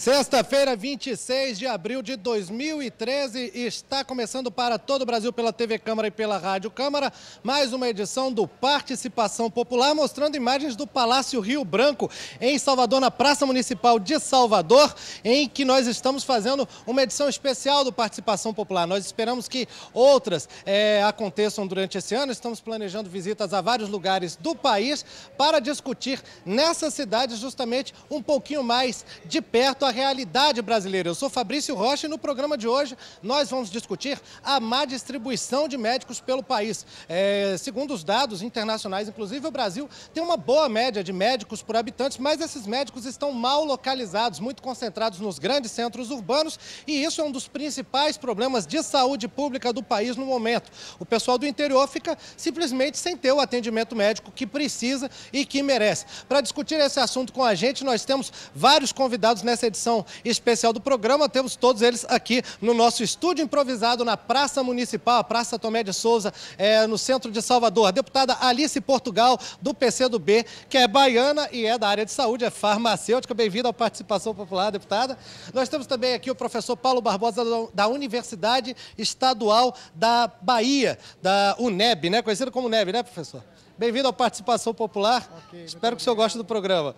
Sexta-feira, 26 de abril de 2013, está começando para todo o Brasil pela TV Câmara e pela Rádio Câmara, mais uma edição do Participação Popular, mostrando imagens do Palácio Rio Branco, em Salvador, na Praça Municipal de Salvador, em que nós estamos fazendo uma edição especial do Participação Popular. Nós esperamos que outras aconteçam durante esse ano, estamos planejando visitas a vários lugares do país para discutir nessa cidade justamente um pouquinho mais de perto a realidade brasileira. Eu sou Fabrício Rocha e no programa de hoje nós vamos discutir a má distribuição de médicos pelo país. Segundo os dados internacionais, inclusive o Brasil tem uma boa média de médicos por habitantes, mas esses médicos estão mal localizados, muito concentrados nos grandes centros urbanos, e isso é um dos principais problemas de saúde pública do país no momento. O pessoal do interior fica simplesmente sem ter o atendimento médico que precisa e que merece. Para discutir esse assunto com a gente, nós temos vários convidados nessa edição especial do programa, temos todos eles aqui no nosso estúdio improvisado na Praça Municipal, a Praça Tomé de Souza, no centro de Salvador. A deputada Alice Portugal, do PCdoB, que é baiana e é da área de saúde, é farmacêutica. Bem-vinda ao Participação Popular, deputada. Nós temos também aqui o professor Paulo Barbosa, da Universidade Estadual da Bahia, da UNEB, né? Conhecido como UNEB, né, professor? Bem-vindo ao Participação Popular. Okay, espero que o senhor goste do programa.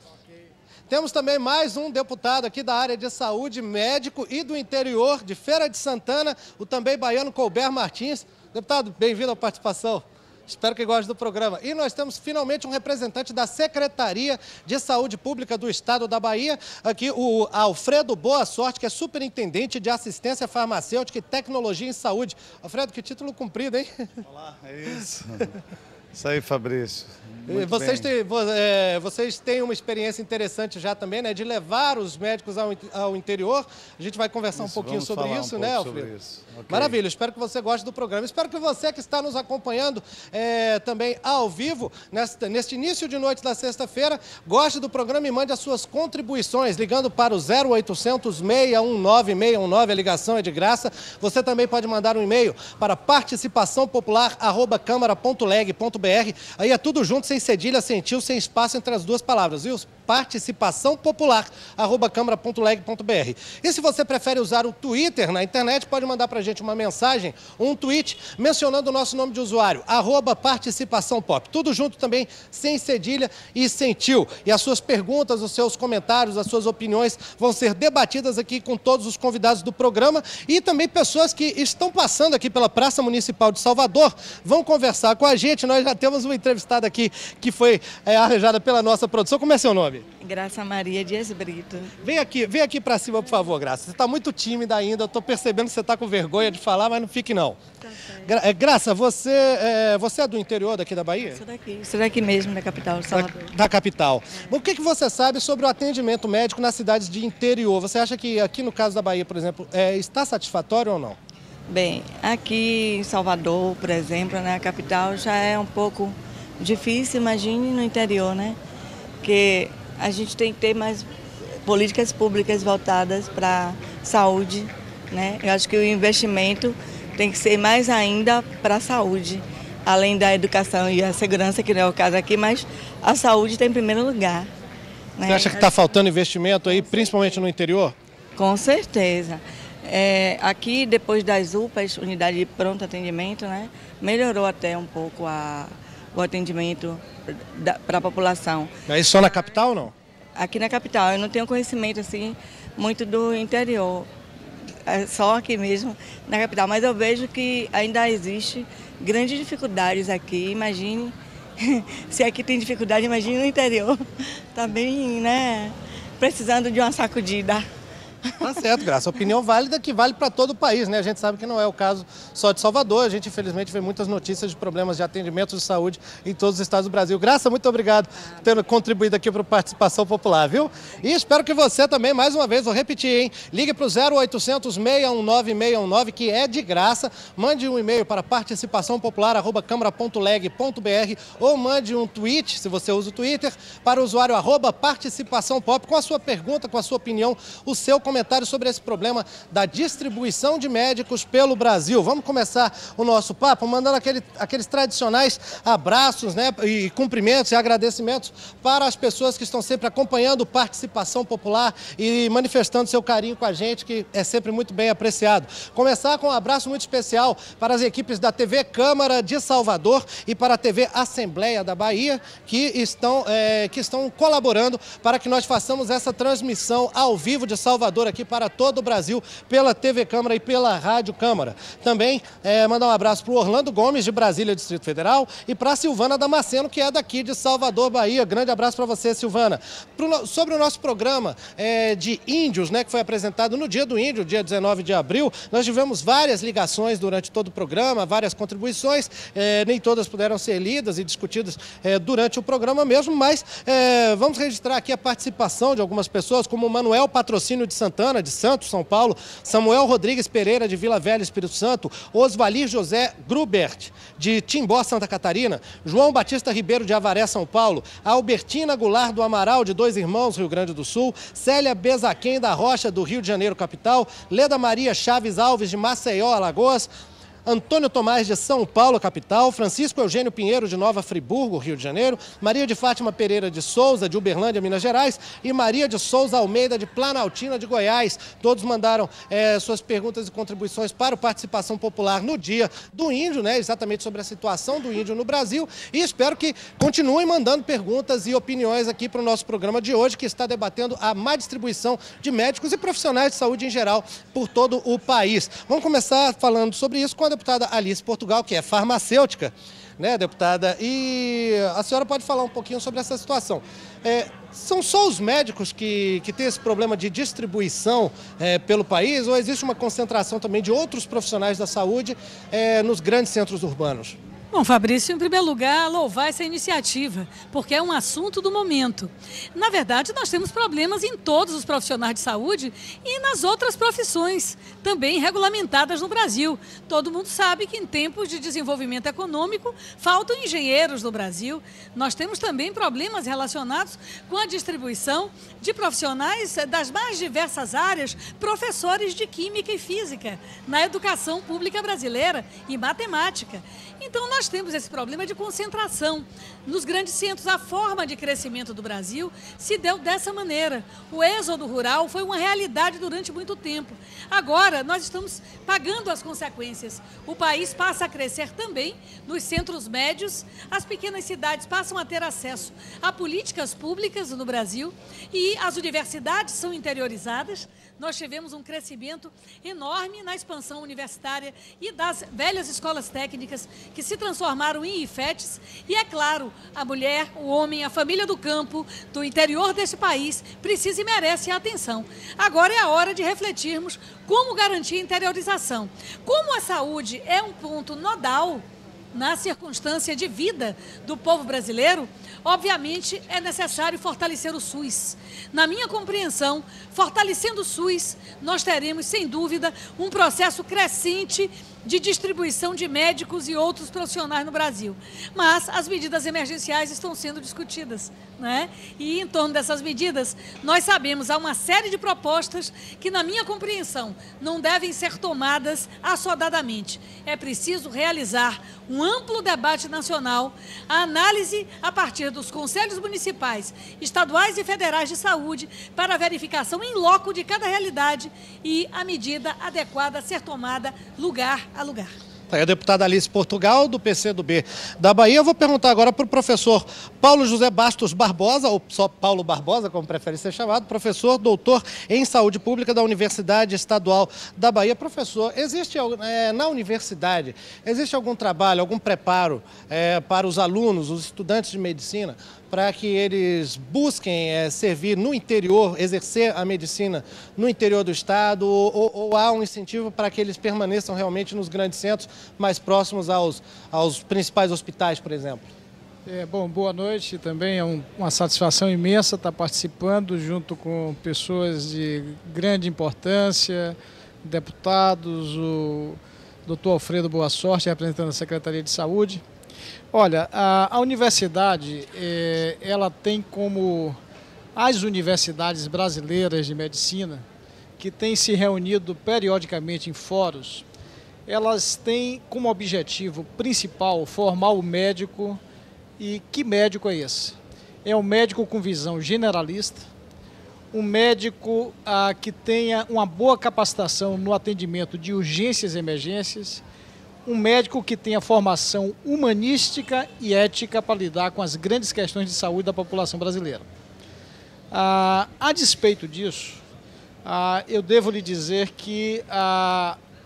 Temos também mais um deputado aqui da área de saúde, médico e do interior de Feira de Santana, o também baiano Colber Martins. Deputado, bem-vindo à participação. Espero que goste do programa. E nós temos finalmente um representante da Secretaria de Saúde Pública do Estado da Bahia, aqui o Alfredo Boa Sorte, que é superintendente de assistência farmacêutica e tecnologia em saúde. Alfredo, que título comprido, hein? Olá, é isso. Isso aí, Fabrício. Vocês têm uma experiência interessante já também, né, de levar os médicos ao interior. A gente vai conversar um pouquinho sobre isso, né, Alfredo? Okay. Maravilha, espero que você goste do programa. Espero que você que está nos acompanhando também ao vivo, neste início de noite da sexta-feira, goste do programa e mande as suas contribuições, ligando para o 0800 619 619, a ligação é de graça. Você também pode mandar um e-mail para participaçãopopular@câmara.leg.br. Aí é tudo junto, sem cedilha, sem tio, sem espaço entre as duas palavras, viu? participaçãopopular@câmara.leg.br. E se você prefere usar o Twitter na internet, pode mandar para a gente uma mensagem, um tweet, mencionando o nosso nome de usuário, @participaçãopop. Tudo junto também, sem cedilha e sem tio. E as suas perguntas, os seus comentários, as suas opiniões vão ser debatidas aqui com todos os convidados do programa e também pessoas que estão passando aqui pela Praça Municipal de Salvador vão conversar com a gente. Nós já temos uma entrevistada aqui que foi arranjada pela nossa produção. Como é seu nome? Graça Maria Dias Brito. Vem aqui para cima, por favor, Graça. Você está muito tímida ainda, eu estou percebendo que você está com vergonha de falar, mas não fique não. Tá certo. Graça, você é do interior daqui da Bahia? Sou daqui mesmo, da capital, Salvador. Da capital. Bom, o que você sabe sobre o atendimento médico nas cidades de interior? Você acha que aqui no caso da Bahia, por exemplo, está satisfatório ou não? Bem, aqui em Salvador, por exemplo, na capital, já é um pouco difícil, imagine no interior, né? Porque a gente tem que ter mais políticas públicas voltadas para a saúde, né? Eu acho que o investimento tem que ser mais ainda para a saúde, além da educação e a segurança, que não é o caso aqui, mas a saúde está em primeiro lugar. Né? Você acha que está faltando investimento aí, principalmente no interior? Com certeza. Aqui, depois das UPAs, Unidade de Pronto Atendimento, né? Melhorou até um pouco o atendimento para a população. Mas só na capital ou não? Aqui na capital, eu não tenho conhecimento assim muito do interior, só aqui mesmo na capital, mas eu vejo que ainda existe grandes dificuldades aqui. Imagine, se aqui tem dificuldade, imagine no interior, está bem, né, precisando de uma sacudida. Tá certo, Graça. Opinião válida que vale para todo o país, né? A gente sabe que não é o caso só de Salvador. A gente, infelizmente, vê muitas notícias de problemas de atendimento de saúde em todos os estados do Brasil. Graça, muito obrigado por ter contribuído aqui para a Participação Popular, viu? E espero que você também, mais uma vez, vou repetir, hein? Ligue para o 0800 619 619, que é de graça. Mande um e-mail para participaçãopopular@câmara.leg.br ou mande um tweet, se você usa o Twitter, para o usuário @participaçãopop, com a sua pergunta, com a sua opinião, o seu comentário comentários sobre esse problema da distribuição de médicos pelo Brasil. Vamos começar o nosso papo mandando aqueles tradicionais abraços, né, e cumprimentos e agradecimentos para as pessoas que estão sempre acompanhando Participação Popular e manifestando seu carinho com a gente, que é sempre muito bem apreciado. Começar com um abraço muito especial para as equipes da TV Câmara de Salvador e para a TV Assembleia da Bahia, que estão colaborando para que nós façamos essa transmissão ao vivo de Salvador aqui para todo o Brasil pela TV Câmara e pela Rádio Câmara. Também mandar um abraço para o Orlando Gomes, de Brasília, Distrito Federal, e para a Silvana Damasceno, que é daqui de Salvador, Bahia. Grande abraço para você, Silvana. Sobre o nosso programa de índios, né, que foi apresentado no Dia do Índio, dia 19 de abril, nós tivemos várias ligações durante todo o programa, várias contribuições, nem todas puderam ser lidas e discutidas durante o programa mesmo, mas vamos registrar aqui a participação de algumas pessoas, como Manuel Patrocínio de Santana, de Santos, São Paulo, Samuel Rodrigues Pereira, de Vila Velha, Espírito Santo, Osvalir José Grubert, de Timbó, Santa Catarina, João Batista Ribeiro, de Avaré, São Paulo, Albertina Goulart do Amaral, de Dois Irmãos, Rio Grande do Sul, Célia Bezaquém da Rocha, do Rio de Janeiro, capital, Leda Maria Chaves Alves, de Maceió, Alagoas, Antônio Tomás, de São Paulo, capital, Francisco Eugênio Pinheiro, de Nova Friburgo, Rio de Janeiro, Maria de Fátima Pereira de Souza, de Uberlândia, Minas Gerais, e Maria de Souza Almeida, de Planaltina, de Goiás. Todos mandaram suas perguntas e contribuições para o Participação Popular no Dia do Índio, né, exatamente sobre a situação do índio no Brasil, e espero que continuem mandando perguntas e opiniões aqui para o nosso programa de hoje, que está debatendo a má distribuição de médicos e profissionais de saúde em geral por todo o país. Vamos começar falando sobre isso com a deputada Alice Portugal, que é farmacêutica, né, deputada? E a senhora pode falar um pouquinho sobre essa situação. São só os médicos que têm esse problema de distribuição pelo país, ou existe uma concentração também de outros profissionais da saúde nos grandes centros urbanos? Bom, Fabrício, em primeiro lugar, louvar essa iniciativa, porque é um assunto do momento. Na verdade, nós temos problemas em todos os profissionais de saúde e nas outras profissões, também regulamentadas no Brasil. Todo mundo sabe que em tempos de desenvolvimento econômico, faltam engenheiros no Brasil. Nós temos também problemas relacionados com a distribuição de profissionais das mais diversas áreas, professores de química e física, na educação pública brasileira e matemática. Então, nós temos esse problema de concentração. Nos grandes centros, a forma de crescimento do Brasil se deu dessa maneira. O êxodo rural foi uma realidade durante muito tempo. Agora, nós estamos pagando as consequências. O país passa a crescer também nos centros médios, as pequenas cidades passam a ter acesso a políticas públicas no Brasil e as universidades são interiorizadas. Nós tivemos um crescimento enorme na expansão universitária e das velhas escolas técnicas que se transformaram em IFETs. E, é claro, a mulher, o homem, a família do campo, do interior deste país, precisa e merece a atenção. Agora é a hora de refletirmos como garantir a interiorização. Como a saúde é um ponto nodal na circunstância de vida do povo brasileiro, obviamente é necessário fortalecer o SUS. Na minha compreensão, fortalecendo o SUS, nós teremos, sem dúvida, um processo crescente de distribuição de médicos e outros profissionais no Brasil. Mas as medidas emergenciais estão sendo discutidas, né? E em torno dessas medidas, nós sabemos, há uma série de propostas que, na minha compreensão, não devem ser tomadas assodadamente. É preciso realizar um amplo debate nacional, a análise a partir dos conselhos municipais, estaduais e federais de saúde, para a verificação em loco de cada realidade e a medida adequada a ser tomada lugar a lugar. Tá aí a deputada Alice Portugal, do PCdoB da Bahia. Eu vou perguntar agora para o professor Paulo José Bastos Barbosa, ou só Paulo Barbosa, como prefere ser chamado, professor doutor em saúde pública da Universidade Estadual da Bahia. Professor, existe na universidade, existe algum trabalho, algum preparo para os alunos, os estudantes de medicina, para que eles busquem servir no interior, exercer a medicina no interior do estado, ou há um incentivo para que eles permaneçam realmente nos grandes centros, mais próximos aos principais hospitais, por exemplo? Bom, boa noite também, é uma satisfação imensa estar participando junto com pessoas de grande importância, deputados, o doutor Alfredo Boa Sorte, representando a Secretaria de Saúde. Olha, a universidade, ela tem como as universidades brasileiras de medicina, que têm se reunido periodicamente em fóruns, elas têm como objetivo principal formar o médico. E que médico é esse? É um médico com visão generalista, um médico que tenha uma boa capacitação no atendimento de urgências e emergências, um médico que tenha formação humanística e ética para lidar com as grandes questões de saúde da população brasileira. A despeito disso, eu devo lhe dizer que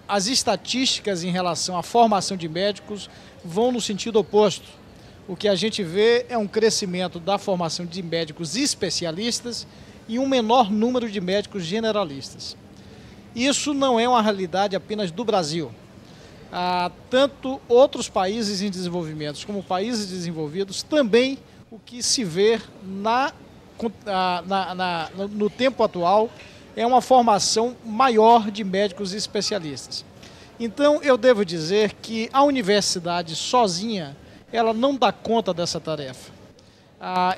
as estatísticas em relação à formação de médicos vão no sentido oposto. O que a gente vê é um crescimento da formação de médicos especialistas e um menor número de médicos generalistas. Isso não é uma realidade apenas do Brasil. Tanto outros países em desenvolvimento como países desenvolvidos, também o que se vê no tempo atual é uma formação maior de médicos especialistas. Então, eu devo dizer que a universidade sozinha, ela não dá conta dessa tarefa.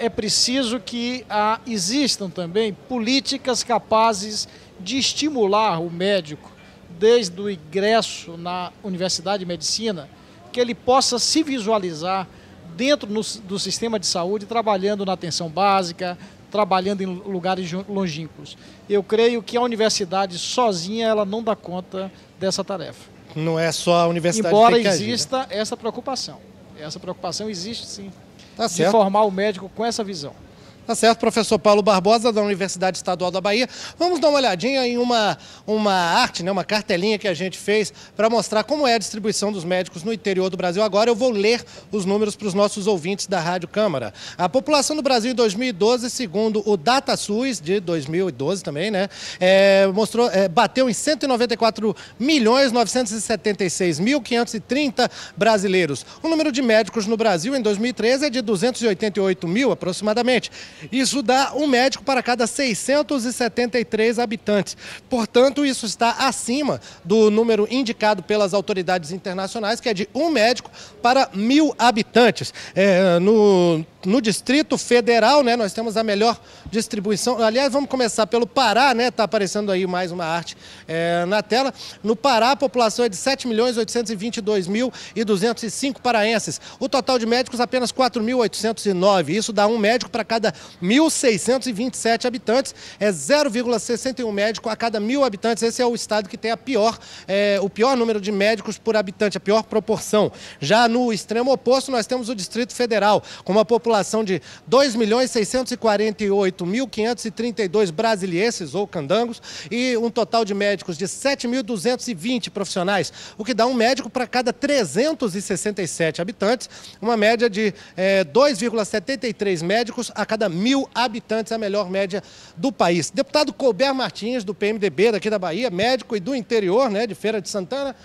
É preciso que existam também políticas capazes de estimular o médico, desde o ingresso na Universidade de Medicina, que ele possa se visualizar dentro do sistema de saúde, trabalhando na atenção básica, trabalhando em lugares longínquos. Eu creio que a universidade sozinha ela não dá conta dessa tarefa. Não é só a universidade que tem que agir, exista essa preocupação. Essa preocupação existe sim, tá de certo. formar o médico com essa visão. Tá certo, professor Paulo Barbosa, da Universidade Estadual da Bahia. Vamos dar uma olhadinha em uma arte, né, uma cartelinha que a gente fez para mostrar como é a distribuição dos médicos no interior do Brasil. Agora eu vou ler os números para os nossos ouvintes da Rádio Câmara. A população do Brasil em 2012, segundo o DataSUS, de 2012 também, né, bateu em 194.976.530 brasileiros. O número de médicos no Brasil em 2013 é de 288 mil, aproximadamente. Isso dá um médico para cada 673 habitantes. Portanto, isso está acima do número indicado pelas autoridades internacionais, que é de um médico para 1.000 habitantes. No Distrito Federal, né, nós temos a melhor distribuição. Aliás, vamos começar pelo Pará, né? Está aparecendo aí mais uma arte na tela. No Pará, a população é de 7.822.205 paraenses. O total de médicos apenas 4.809. Isso dá um médico para cada 1.627 habitantes. É 0,61 médico a cada 1.000 habitantes. Esse é o estado que tem o pior número de médicos por habitante, a pior proporção. Já no extremo oposto, nós temos o Distrito Federal, com uma população de 2.648.532 brasilienses ou candangos e um total de médicos de 7.220 profissionais, o que dá um médico para cada 367 habitantes, uma média de 2,73 médicos a cada 1.000 habitantes, a melhor média do país. Deputado Colbert Martins, do PMDB daqui da Bahia, médico e do interior, né, de Feira de Santana,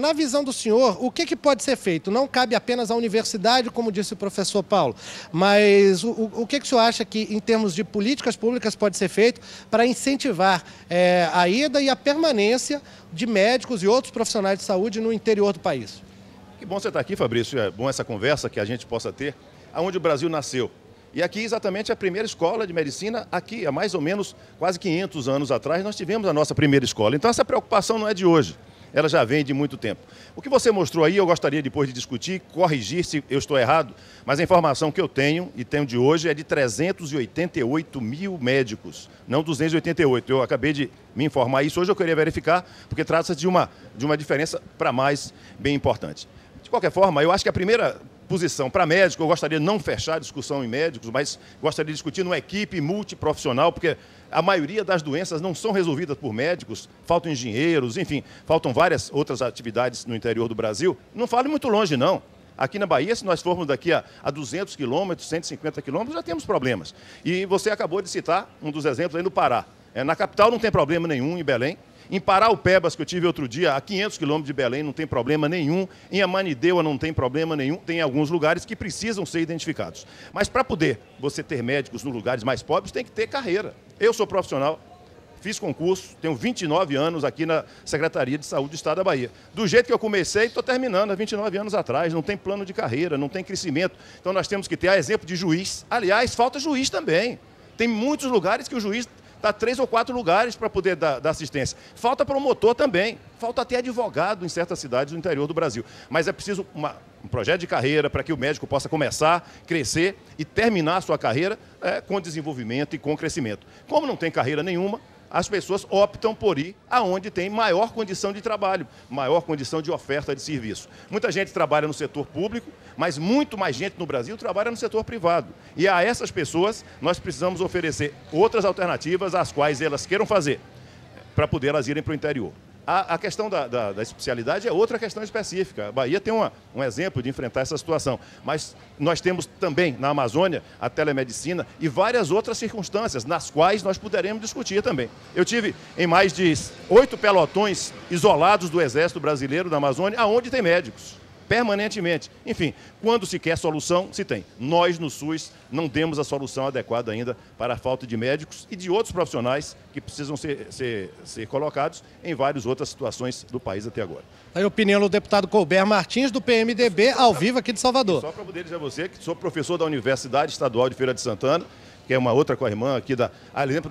na visão do senhor, o que pode ser feito? Não cabe apenas à universidade, como disse o professor Paulo, mas o que o senhor acha que, em termos de políticas públicas, pode ser feito para incentivar a ida e a permanência de médicos e outros profissionais de saúde no interior do país? Que bom você estar aqui, Fabrício. É bom essa conversa que a gente possa ter, aonde o Brasil nasceu. E aqui, exatamente, a primeira escola de medicina, aqui, há mais ou menos quase 500 anos atrás, nós tivemos a nossa primeira escola. Então, essa preocupação não é de hoje. Ela já vem de muito tempo. O que você mostrou aí, eu gostaria depois de discutir, corrigir se eu estou errado, mas a informação que eu tenho, e tenho de hoje, é de 388 mil médicos, não 288. Eu acabei de me informar isso, hoje eu queria verificar, porque trata-se de uma diferença para mais bem importante. De qualquer forma, eu acho que a primeira posição para médico, eu gostaria de não fechar a discussão em médicos, mas gostaria de discutir numa equipe multiprofissional, porque a maioria das doenças não são resolvidas por médicos, faltam engenheiros, enfim, faltam várias outras atividades no interior do Brasil. Não fale muito longe, não. Aqui na Bahia, se nós formos daqui a 200 quilômetros, 150 quilômetros, já temos problemas. E você acabou de citar um dos exemplos aí no Pará. Na capital não tem problema nenhum, em Belém. Em Paraupebas, que eu tive outro dia, a 500 quilômetros de Belém, não tem problema nenhum. Em Ananindeua não tem problema nenhum. Tem alguns lugares que precisam ser identificados. Mas para poder você ter médicos nos lugares mais pobres, tem que ter carreira. Eu sou profissional, fiz concurso, tenho 29 anos aqui na Secretaria de Saúde do Estado da Bahia. Do jeito que eu comecei, estou terminando há 29 anos atrás. Não tem plano de carreira, não tem crescimento. Então nós temos que ter, a exemplo de juiz. Aliás, falta juiz também. Tem muitos lugares que o juiz faltar 3 ou 4 lugares para poder dar assistência. Falta promotor também, falta até advogado em certas cidades do interior do Brasil. Mas é preciso um projeto de carreira para que o médico possa começar, crescer e terminar a sua carreira com desenvolvimento e com crescimento. Como não tem carreira nenhuma, as pessoas optam por ir aonde tem maior condição de trabalho, maior condição de oferta de serviço. Muita gente trabalha no setor público, mas muito mais gente no Brasil trabalha no setor privado. E a essas pessoas nós precisamos oferecer outras alternativas às quais elas queiram fazer, para poder elas irem para o interior. A questão da especialidade é outra questão específica. A Bahia tem um exemplo de enfrentar essa situação. Mas nós temos também na Amazônia a telemedicina e várias outras circunstâncias nas quais nós poderemos discutir também. Eu tive em mais de 8 pelotões isolados do Exército Brasileiro da Amazônia, aonde tem médicos, permanentemente. Enfim, quando se quer solução, se tem. Nós, no SUS, não temos a solução adequada ainda para a falta de médicos e de outros profissionais que precisam ser colocados em várias outras situações do país até agora. Aí a opinião do deputado Colbert Martins, do PMDB, ao vivo aqui de Salvador. Só para poder dizer a você que sou professor da Universidade Estadual de Feira de Santana, que é uma outra co-irmã aqui da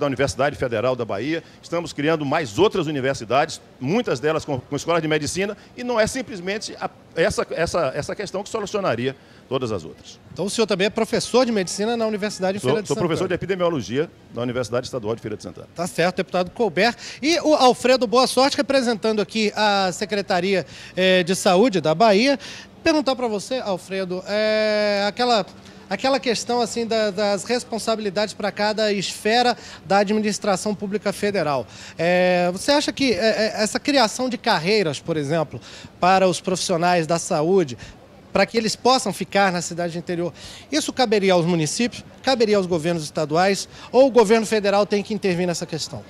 Universidade Federal da Bahia. Estamos criando mais outras universidades, muitas delas com escolas de medicina, e não é simplesmente essa questão que solucionaria todas as outras. Então o senhor também é professor de medicina na Universidade de Feira de Santana. Sou professor de epidemiologia na Universidade Estadual de Feira de Santana. Tá certo, deputado Colbert. E o Alfredo Boa Sorte, representando aqui a Secretaria de Saúde da Bahia. Perguntar para você, Alfredo, aquela questão assim das responsabilidades para cada esfera da administração pública federal. Você acha que essa criação de carreiras, por exemplo, para os profissionais da saúde, para que eles possam ficar na cidade interior, isso caberia aos municípios, caberia aos governos estaduais, ou o governo federal tem que intervir nessa questão?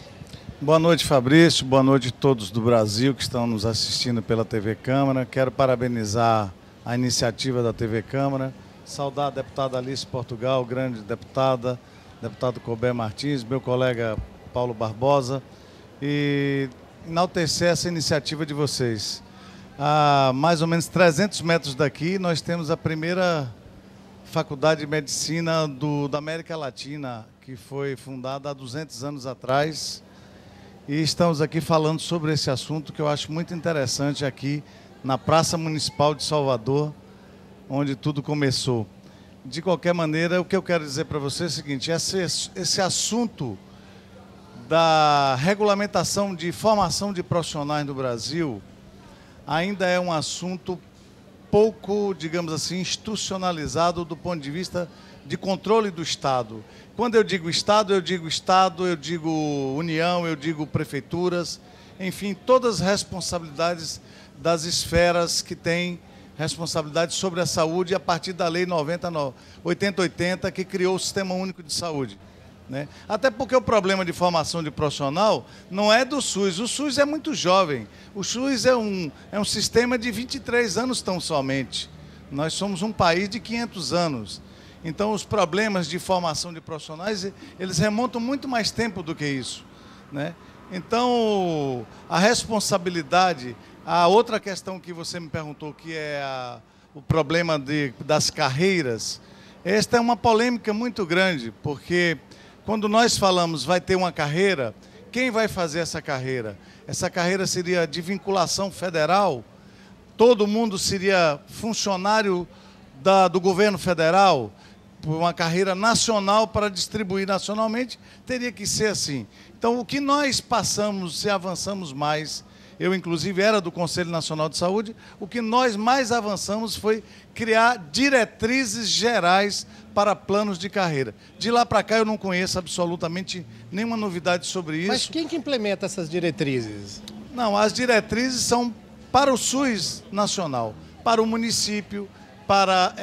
Boa noite, Fabrício. Boa noite a todos do Brasil que estão nos assistindo pela TV Câmara. Quero parabenizar a iniciativa da TV Câmara. Saudar a deputada Alice Portugal, grande deputada, deputado Colbert Martins, meu colega Paulo Barbosa, e enaltecer essa iniciativa de vocês. A mais ou menos 300 metros daqui, nós temos a primeira faculdade de medicina da América Latina, que foi fundada há 200 anos atrás, e estamos aqui falando sobre esse assunto que eu acho muito interessante aqui na Praça Municipal de Salvador, onde tudo começou. De qualquer maneira, o que eu quero dizer para você é o seguinte: esse assunto da regulamentação de formação de profissionais no Brasil ainda é um assunto pouco, digamos assim, institucionalizado do ponto de vista de controle do Estado. Quando eu digo Estado, eu digo União, eu digo prefeituras, enfim, todas as responsabilidades das esferas que têm responsabilidade sobre a saúde a partir da Lei 8080, que criou o Sistema Único de Saúde, né? Até porque o problema de formação de profissional não é do SUS. O SUS é muito jovem. O SUS é um sistema de 23 anos tão somente. Nós somos um país de 500 anos. Então, os problemas de formação de profissionais, eles remontam muito mais tempo do que isso, né? Então, a responsabilidade... A outra questão que você me perguntou, que é o problema das carreiras, esta é uma polêmica muito grande, porque quando nós falamos vai ter uma carreira, quem vai fazer essa carreira? Essa carreira seria de vinculação federal? Todo mundo seria funcionário do governo federal? Por uma carreira nacional para distribuir nacionalmente, teria que ser assim. Então, o que nós passamos e avançamos mais... Eu, inclusive, era do Conselho Nacional de Saúde. O que nós mais avançamos foi criar diretrizes gerais para planos de carreira. De lá para cá, eu não conheço absolutamente nenhuma novidade sobre isso. Mas quem que implementa essas diretrizes? Não, as diretrizes são para o SUS nacional, para o município, para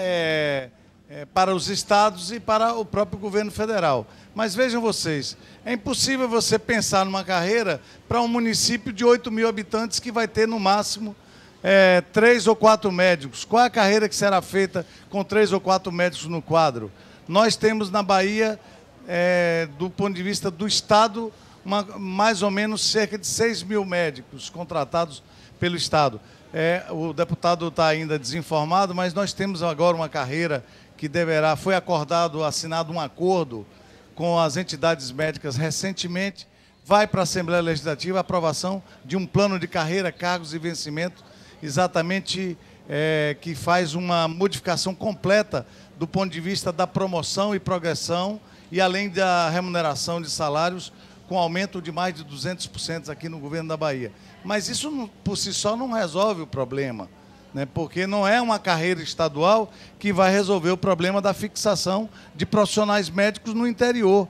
os estados e para o próprio governo federal. Mas vejam vocês, é impossível você pensar numa carreira para um município de 8 mil habitantes que vai ter no máximo 3 ou 4 médicos. Qual é a carreira que será feita com 3 ou 4 médicos no quadro? Nós temos na Bahia, do ponto de vista do Estado, mais ou menos cerca de 6 mil médicos contratados pelo Estado. O deputado está ainda desinformado, mas nós temos agora uma carreira que foi assinado um acordo com as entidades médicas recentemente, vai para a Assembleia Legislativa a aprovação de um plano de carreira, cargos e vencimento, exatamente que faz uma modificação completa do ponto de vista da promoção e progressão e além da remuneração de salários com aumento de mais de 200% aqui no governo da Bahia. Mas isso por si só não resolve o problema, né? Porque não é uma carreira estadual que vai resolver o problema da fixação de profissionais médicos no interior,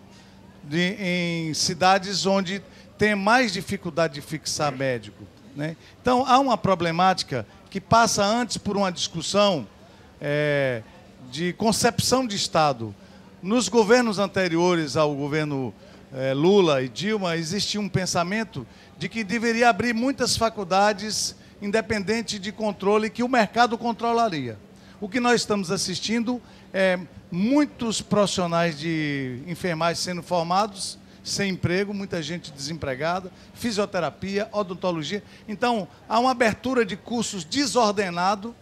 em cidades onde tem mais dificuldade de fixar médico, né? Então, há uma problemática que passa antes por uma discussão de concepção de Estado. Nos governos anteriores ao governo Lula e Dilma, existia um pensamento de que deveria abrir muitas faculdades independente de controle que o mercado controlaria. O que nós estamos assistindo é muitos profissionais de enfermagem sendo formados sem emprego, muita gente desempregada, fisioterapia, odontologia. Então, há uma abertura de cursos desordenado,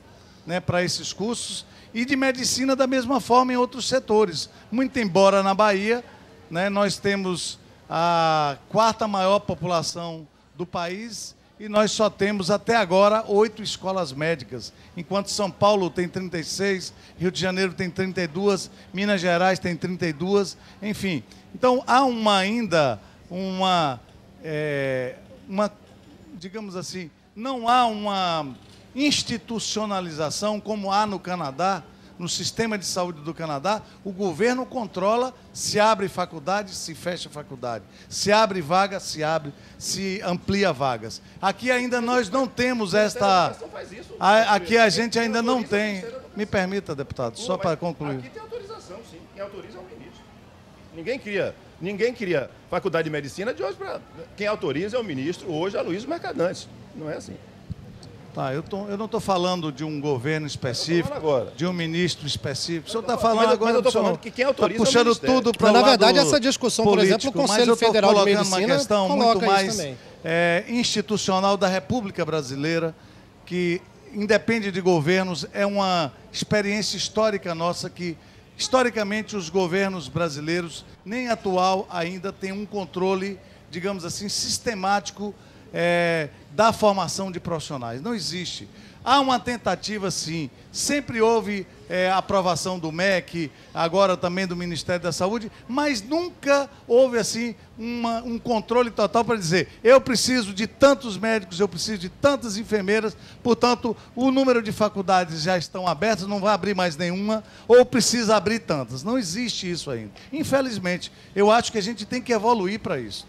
né, para esses cursos, e de medicina da mesma forma em outros setores. Muito embora na Bahia, né, nós temos a 4ª maior população do país e nós só temos até agora 8 escolas médicas, enquanto São Paulo tem 36, Rio de Janeiro tem 32, Minas Gerais tem 32, enfim. Então, há ainda digamos assim, não há uma institucionalização como há no Canadá, no sistema de saúde do Canadá. O governo controla se abre faculdade, se fecha faculdade, se abre vaga, se amplia vagas. Aqui ainda nós não temos esta... Aqui a gente ainda não tem... Me permita, deputado, só para concluir. Aqui tem autorização, sim. Quem autoriza é o ministro. Ninguém cria faculdade de medicina de hoje para... Quem autoriza é o ministro, hoje é Aloysio Mercadante. Não é assim. Tá, eu não estou falando de um governo específico, de um ministro específico. O senhor está falando agora... Mas eu estou falando que quem autoriza puxando é o ministério. tudo para o Na lado verdade, essa discussão, político, por exemplo, o Conselho Federal de Medicina uma questão muito mais institucional da República Brasileira, que independe de governos, é uma experiência histórica nossa que, historicamente, os governos brasileiros, nem atual ainda, têm um controle, digamos assim, sistemático da formação de profissionais. Não existe. Há uma tentativa, sim. Sempre houve aprovação do MEC, agora também do Ministério da Saúde, mas nunca houve assim um controle total para dizer: eu preciso de tantos médicos, eu preciso de tantas enfermeiras, portanto, o número de faculdades já estão abertas, não vai abrir mais nenhuma, ou precisa abrir tantas. Não existe isso ainda. Infelizmente, eu acho que a gente tem que evoluir para isso.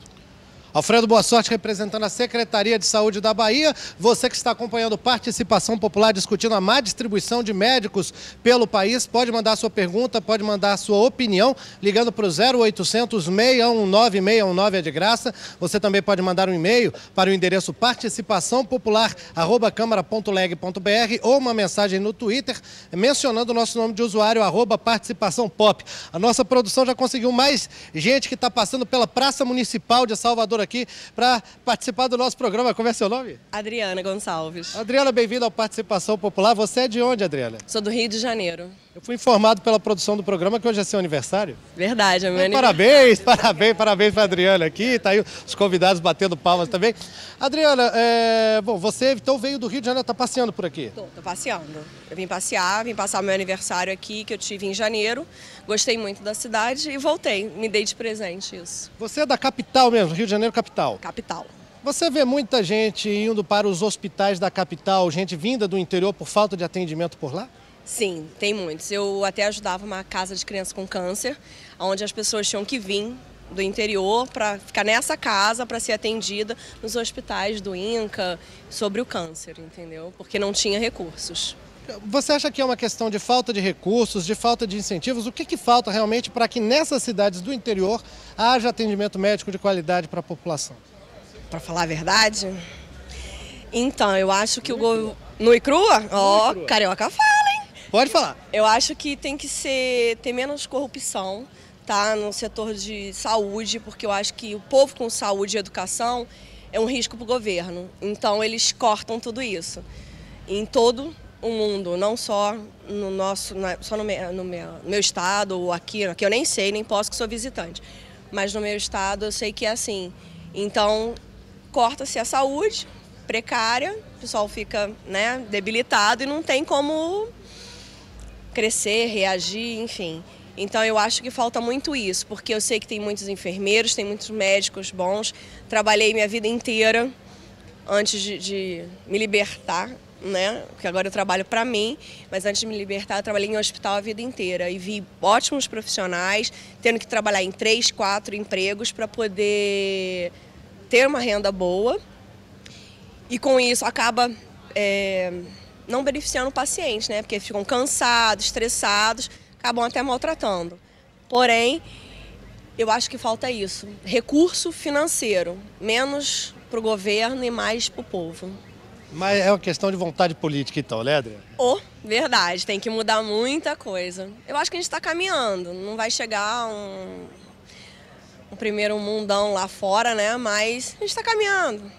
Alfredo Boa Sorte, representando a Secretaria de Saúde da Bahia. Você que está acompanhando Participação Popular, discutindo a má distribuição de médicos pelo país, pode mandar sua pergunta, pode mandar sua opinião, ligando para o 0800 619 619, é de graça. Você também pode mandar um e-mail para o endereço participaçãopopular@câmara.leg.br ou uma mensagem no Twitter mencionando o nosso nome de usuário, @participaçãopop. A nossa produção já conseguiu mais gente que está passando pela Praça Municipal de Salvador aqui para participar do nosso programa. Como é seu nome? Adriana Gonçalves. Adriana, bem-vinda ao Participação Popular. Você é de onde, Adriana? Sou do Rio de Janeiro. Eu fui informado pela produção do programa que hoje é seu aniversário. Verdade, é meu aniversário. Parabéns para a Adriana aqui. Tá aí os convidados batendo palmas também. Adriana, bom, você então veio do Rio de Janeiro, está passeando por aqui? Tô passeando. Eu vim passear, vim passar meu aniversário aqui, que eu tive em janeiro. Gostei muito da cidade e voltei. Me dei de presente isso. Você é da capital mesmo, Rio de Janeiro, capital? Capital. Você vê muita gente indo para os hospitais da capital, gente vinda do interior por falta de atendimento por lá? Sim, tem muitos. Eu até ajudava uma casa de crianças com câncer, onde as pessoas tinham que vir do interior para ficar nessa casa para ser atendida nos hospitais do INCA sobre o câncer, entendeu? Porque não tinha recursos. Você acha que é uma questão de falta de recursos, de falta de incentivos? O que falta realmente para que nessas cidades do interior haja atendimento médico de qualidade para a população? Para falar a verdade? Então, eu acho que o governo... Nu e crua? Ó, carioca fala, hein? Pode falar. Eu acho que tem que ter menos corrupção, tá? No setor de saúde, porque eu acho que o povo com saúde e educação é um risco para o governo. Então, eles cortam tudo isso. Em todo o mundo, não só no nosso, só no meu estado ou aqui, que eu nem sei, nem posso, que sou visitante. Mas no meu estado eu sei que é assim. Então, corta-se a saúde precária, o pessoal fica, né, debilitado e não tem como crescer, reagir, enfim. Então eu acho que falta muito isso, porque eu sei que tem muitos enfermeiros, tem muitos médicos bons. Trabalhei minha vida inteira antes de me libertar, né? Porque agora eu trabalho para mim, mas antes de me libertar eu trabalhei em hospital a vida inteira e vi ótimos profissionais tendo que trabalhar em 3, 4 empregos para poder ter uma renda boa e com isso acaba não beneficiando o paciente, né? Porque ficam cansados, estressados, acabam até maltratando. Porém, eu acho que falta isso, recurso financeiro, menos para o governo e mais para o povo. Mas é uma questão de vontade política então, né, Adriana? Verdade, tem que mudar muita coisa. Eu acho que a gente está caminhando, não vai chegar um primeiro mundão lá fora, né? Mas a gente está caminhando,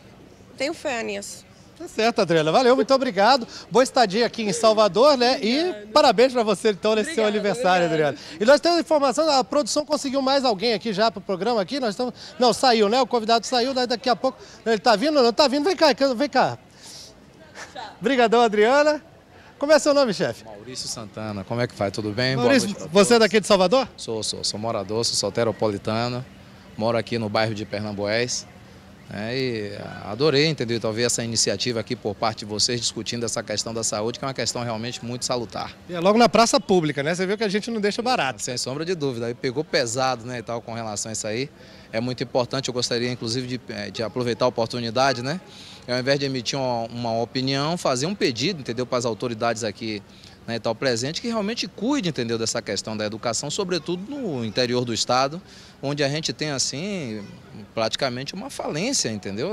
tenho fé nisso. Tá certo, Adriana. Valeu, muito obrigado. Boa estadia aqui em Salvador, né? Obrigada. E parabéns para você, então, nesse seu aniversário, Adriana. E nós temos informação, a produção conseguiu mais alguém aqui já para o programa aqui. Nós estamos... Não, saiu, né? O convidado saiu, daqui a pouco... Ele tá vindo? Não tá vindo? Vem cá, vem cá. Obrigadão, Adriana. Como é seu nome, chefe? Maurício Santana. Como é que faz? Tudo bem? Maurício, você é daqui de Salvador? Sou morador, sou soteropolitano. Moro aqui no bairro de Pernambués. E adorei, entendeu? Talvez essa iniciativa aqui por parte de vocês discutindo essa questão da saúde, que é uma questão realmente muito salutar. E é logo na praça pública, né? Você viu que a gente não deixa barato. Sem sombra de dúvida. Aí pegou pesado, né, e tal, com relação a isso aí. É muito importante, eu gostaria inclusive de aproveitar a oportunidade, né? Ao invés de emitir uma opinião, fazer um pedido, entendeu, para as autoridades aqui, né, e tal, presente, que realmente cuide, entendeu, dessa questão da educação, sobretudo no interior do estado, onde a gente tem, assim, praticamente uma falência, entendeu,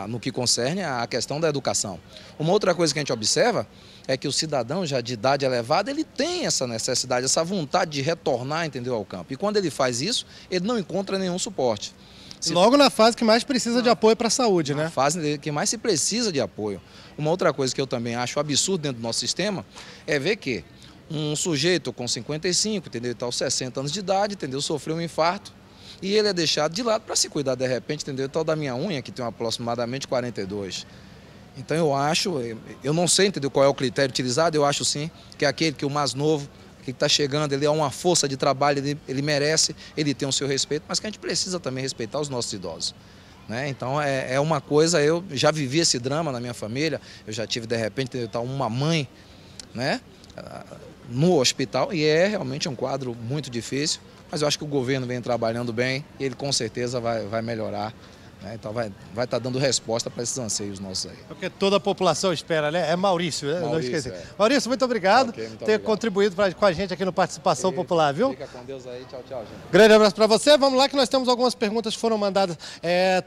no que concerne à questão da educação. Uma outra coisa que a gente observa é que o cidadão já de idade elevada, ele tem essa necessidade, essa vontade de retornar, entendeu, ao campo. E quando ele faz isso, ele não encontra nenhum suporte. Logo na fase que mais precisa de apoio para a saúde, né? Na fase que mais se precisa de apoio. Uma outra coisa que eu também acho absurdo dentro do nosso sistema é ver que um sujeito com 55, entendeu, 60 anos de idade, entendeu, sofreu um infarto e ele é deixado de lado para se cuidar de repente, entendeu, tal da minha unha, que tem aproximadamente 42. Então eu não sei, entendeu, qual é o critério utilizado, eu acho sim que é aquele que o mais novo, que está chegando, ele é uma força de trabalho, ele merece, ele tem o seu respeito, mas que a gente precisa também respeitar os nossos idosos. Né? Então é uma coisa, eu já vivi esse drama na minha família, eu já tive de repente uma mãe, né, no hospital e é realmente um quadro muito difícil, mas eu acho que o governo vem trabalhando bem e ele com certeza vai melhorar. Então vai estar dando resposta para esses anseios nossos aí. Porque toda a população espera, né? É Maurício, né? Maurício, não esqueci. Maurício, muito obrigado por ter contribuído com a gente aqui no Participação Popular, viu? Fica com Deus aí, tchau, tchau, gente. Grande abraço para você. Vamos lá que nós temos algumas perguntas que foram mandadas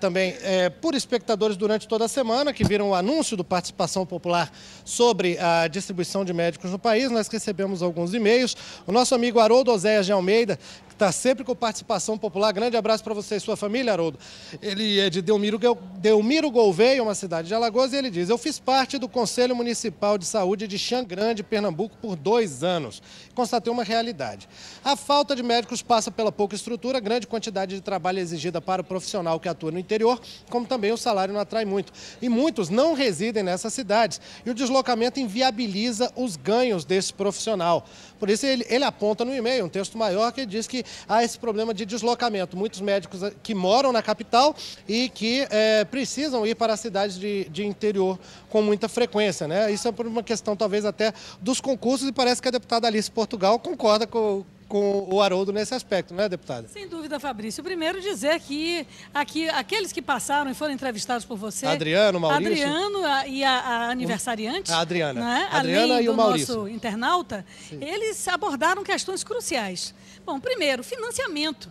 também por espectadores durante toda a semana, que viram o anúncio do Participação Popular sobre a distribuição de médicos no país. Nós recebemos alguns e-mails. O nosso amigo Haroldo Oséias de Almeida, que está sempre com Participação Popular. Grande abraço para você e sua família, Haroldo. Ele é de Delmiro Gouveia, uma cidade de Alagoas, e ele diz: eu fiz parte do Conselho Municipal de Saúde de Xangrande, Pernambuco, por 2 anos. Constatei uma realidade. A falta de médicos passa pela pouca estrutura, grande quantidade de trabalho exigida para o profissional que atua no interior, como também o salário não atrai muito. E muitos não residem nessas cidades, e o deslocamento inviabiliza os ganhos desse profissional. Por isso ele aponta no e-mail um texto maior que diz que há esse problema de deslocamento. Muitos médicos que moram na capital e que precisam ir para as cidades de interior com muita frequência, né? Isso é por uma questão talvez até dos concursos e parece que a deputada Alice Portugal concorda com o Haroldo nesse aspecto, não é, deputada? Sem dúvida, Fabrício. Primeiro dizer que aqui, aqueles que passaram e foram entrevistados por você... Adriano, Maurício... Adriano e a aniversariante... A Adriana. Né? Adriana além e o Maurício. Nosso internauta, sim, eles abordaram questões cruciais. Bom, primeiro, financiamento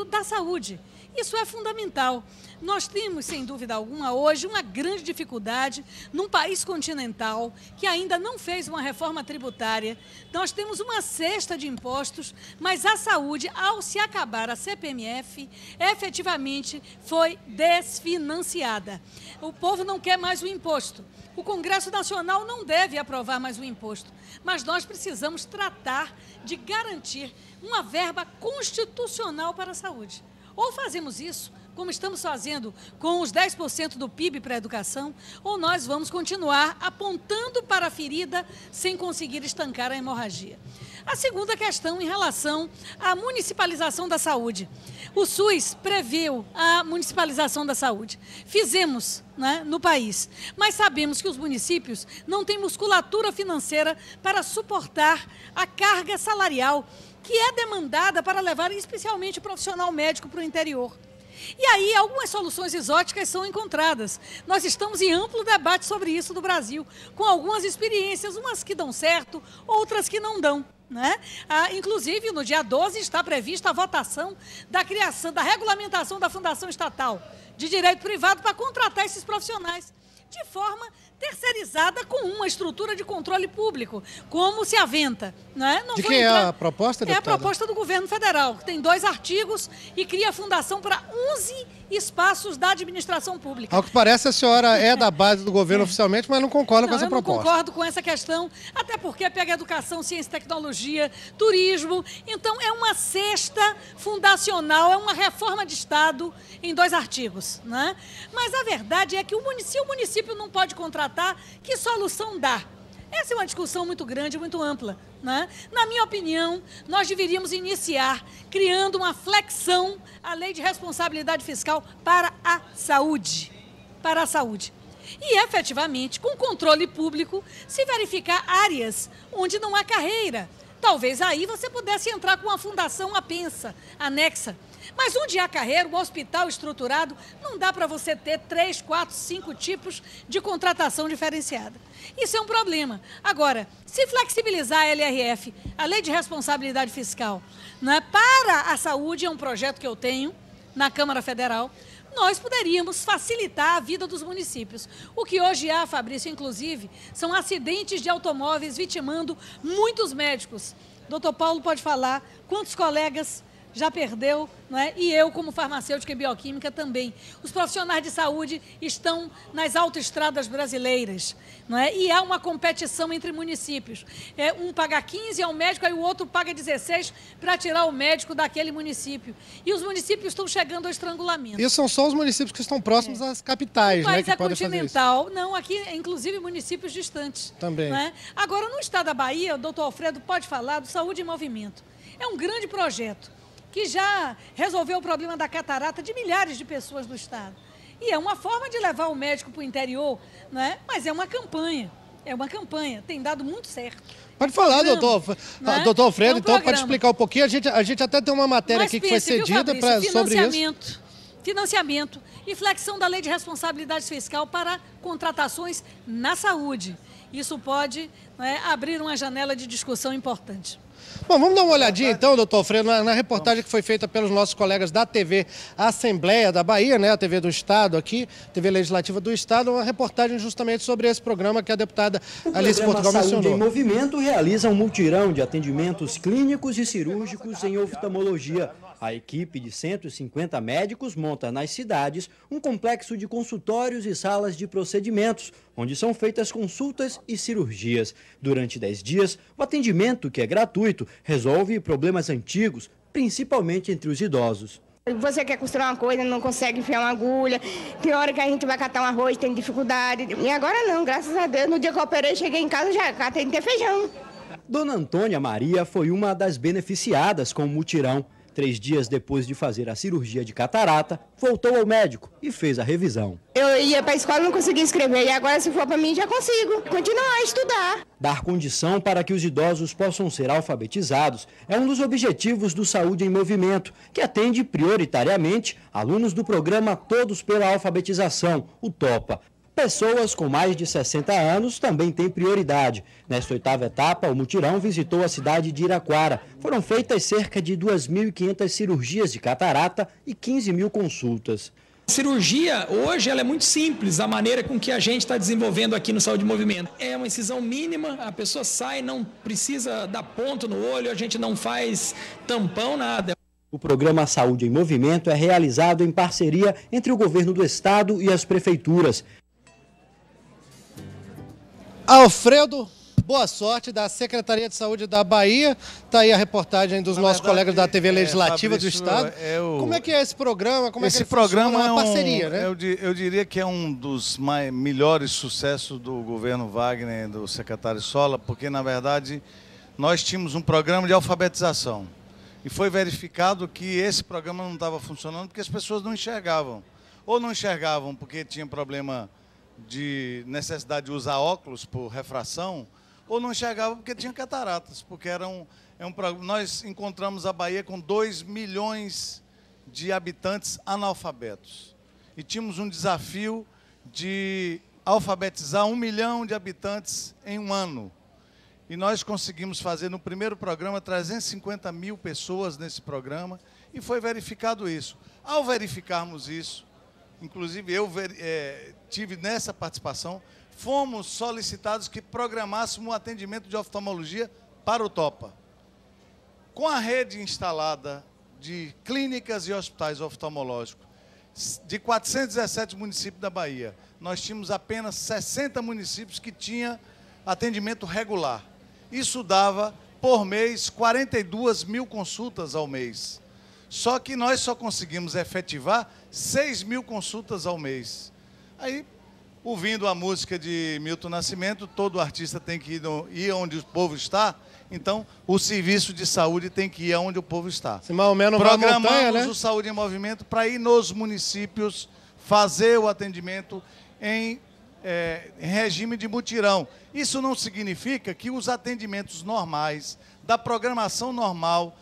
da saúde. Isso é fundamental. Nós temos, sem dúvida alguma, hoje uma grande dificuldade num país continental que ainda não fez uma reforma tributária. Nós temos uma cesta de impostos, mas a saúde, ao se acabar a CPMF, efetivamente foi desfinanciada. O povo não quer mais o imposto. O Congresso Nacional não deve aprovar mais o imposto, mas nós precisamos tratar de garantir uma verba constitucional para a saúde. Ou fazemos isso, como estamos fazendo com os 10% do PIB para a educação, ou nós vamos continuar apontando para a ferida sem conseguir estancar a hemorragia. A segunda questão em relação à municipalização da saúde. O SUS previu a municipalização da saúde. Fizemos, né, no país, mas sabemos que os municípios não têm musculatura financeira para suportar a carga salarial que é demandada para levar especialmente o profissional médico para o interior. E aí algumas soluções exóticas são encontradas. Nós estamos em amplo debate sobre isso no Brasil, com algumas experiências, umas que dão certo, outras que não dão, né? Inclusive, no dia 12 está prevista a votação da criação, da regulamentação da Fundação Estatal de Direito Privado para contratar esses profissionais de forma terceirizada com uma estrutura de controle público, como se aventa. Né? Não de quem é a proposta, deputada? É a proposta do governo federal, que tem 2 artigos e cria a fundação para 11 espaços da administração pública. Ao que parece, a senhora é da base do governo oficialmente, mas não concorda com essa proposta. Eu não concordo com essa questão, até porque pega educação, ciência e tecnologia, turismo. Então, é uma cesta fundacional, é uma reforma de Estado em 2 artigos. Né? Mas a verdade é que se o município não pode contratar, que solução dá? Essa é uma discussão muito grande, muito ampla. Né? Na minha opinião, nós deveríamos iniciar criando uma flexão à lei de responsabilidade fiscal para a saúde. Para a saúde. E, efetivamente, com controle público, se verificar áreas onde não há carreira. Talvez aí você pudesse entrar com uma fundação anexa. Mas onde há carreira, um hospital estruturado, não dá para você ter 3, 4, 5 tipos de contratação diferenciada. Isso é um problema. Agora, se flexibilizar a LRF, a Lei de Responsabilidade Fiscal, né, para a saúde, é um projeto que eu tenho na Câmara Federal, nós poderíamos facilitar a vida dos municípios. O que hoje há, Fabrício, inclusive, são acidentes de automóveis vitimando muitos médicos. Doutor Paulo pode falar quantos colegas já perdeu, não é? E eu, como farmacêutica e bioquímica, também. Os profissionais de saúde estão nas autoestradas brasileiras, não é? E há uma competição entre municípios. Um paga 15 ao médico, aí o outro paga 16 para tirar o médico daquele município. E os municípios estão chegando ao estrangulamento. Isso são só os municípios que estão próximos às capitais, né? Que podem fazer isso. Não, aqui, inclusive, municípios distantes. Também. Não é? Agora, no estado da Bahia, o doutor Alfredo pode falar do Saúde em Movimento. É um grande projeto que já resolveu o problema da catarata de milhares de pessoas no estado. E é uma forma de levar o médico para o interior, né? Mas é uma campanha, tem dado muito certo. Pode falar, doutor Alfredo, então pode explicar um pouquinho. A gente até tem uma matéria aqui que foi cedida sobre isso. Financiamento e flexão da Lei de Responsabilidade Fiscal para contratações na saúde. Isso pode, né, abrir uma janela de discussão importante. Bom, vamos dar uma olhadinha então, doutor Alfredo, na reportagem que foi feita pelos nossos colegas da TV Assembleia da Bahia, né, a TV do Estado aqui, TV Legislativa do Estado, uma reportagem justamente sobre esse programa que a deputada Alice Portugal mencionou. O Programa Saúde em Movimento realiza um mutirão de atendimentos clínicos e cirúrgicos em oftalmologia. A equipe de 150 médicos monta nas cidades um complexo de consultórios e salas de procedimentos, onde são feitas consultas e cirurgias. Durante 10 dias, o atendimento, que é gratuito, resolve problemas antigos, principalmente entre os idosos. Você quer costurar uma coisa, não consegue enfiar uma agulha, tem hora que a gente vai catar um arroz, tem dificuldade. E agora não, graças a Deus, no dia que eu operei, cheguei em casa, já catei de ter feijão. Dona Antônia Maria foi uma das beneficiadas com o mutirão. 3 dias depois de fazer a cirurgia de catarata, voltou ao médico e fez a revisão. Eu ia para a escola e não conseguia escrever, e agora se for para mim já consigo continuar a estudar. Dar condição para que os idosos possam ser alfabetizados é um dos objetivos do Saúde em Movimento, que atende prioritariamente alunos do programa Todos pela Alfabetização, o TOPA. pessoas com mais de 60 anos também têm prioridade. Nesta 8ª etapa, o mutirão visitou a cidade de Iraquara. Foram feitas cerca de 2.500 cirurgias de catarata e 15 mil consultas. A cirurgia, hoje, ela é muito simples, a maneira com que a gente está desenvolvendo aqui no Saúde em Movimento. É uma incisão mínima, a pessoa sai, não precisa dar ponto no olho, a gente não faz tampão, nada. O programa Saúde em Movimento é realizado em parceria entre o governo do estado e as prefeituras. Alfredo, boa sorte da Secretaria de Saúde da Bahia. Está aí a reportagem dos nossos colegas da TV Legislativa do Estado. Como é que é esse programa? Como esse é que programa é uma parceria, né? Eu diria que é um dos melhores sucessos do governo Wagner, do secretário Sola, porque, na verdade, nós tínhamos um programa de alfabetização. E foi verificado que esse programa não estava funcionando porque as pessoas não enxergavam. Ou não enxergavam porque tinha problema de necessidade de usar óculos por refração, ou não enxergavam porque tinha cataratas, porque nós encontramos a Bahia com 2 milhões de habitantes analfabetos. E tínhamos um desafio de alfabetizar 1 milhão de habitantes em um ano. E nós conseguimos fazer no primeiro programa 350 mil pessoas nesse programa e foi verificado isso. Ao verificarmos isso, inclusive eu tive nessa participação, fomos solicitados que programássemos um atendimento de oftalmologia para o Topa. Com a rede instalada de clínicas e hospitais oftalmológicos de 417 municípios da Bahia, nós tínhamos apenas 60 municípios que tinham atendimento regular. Isso dava, por mês, 42 mil consultas ao mês. Só que nós só conseguimos efetivar 6 mil consultas ao mês. Aí, ouvindo a música de Milton Nascimento, todo artista tem que ir onde o povo está, então o serviço de saúde tem que ir onde o povo está. Programamos o Saúde em Movimento para ir nos municípios fazer o atendimento em regime de mutirão. Isso não significa que os atendimentos normais, da programação normal,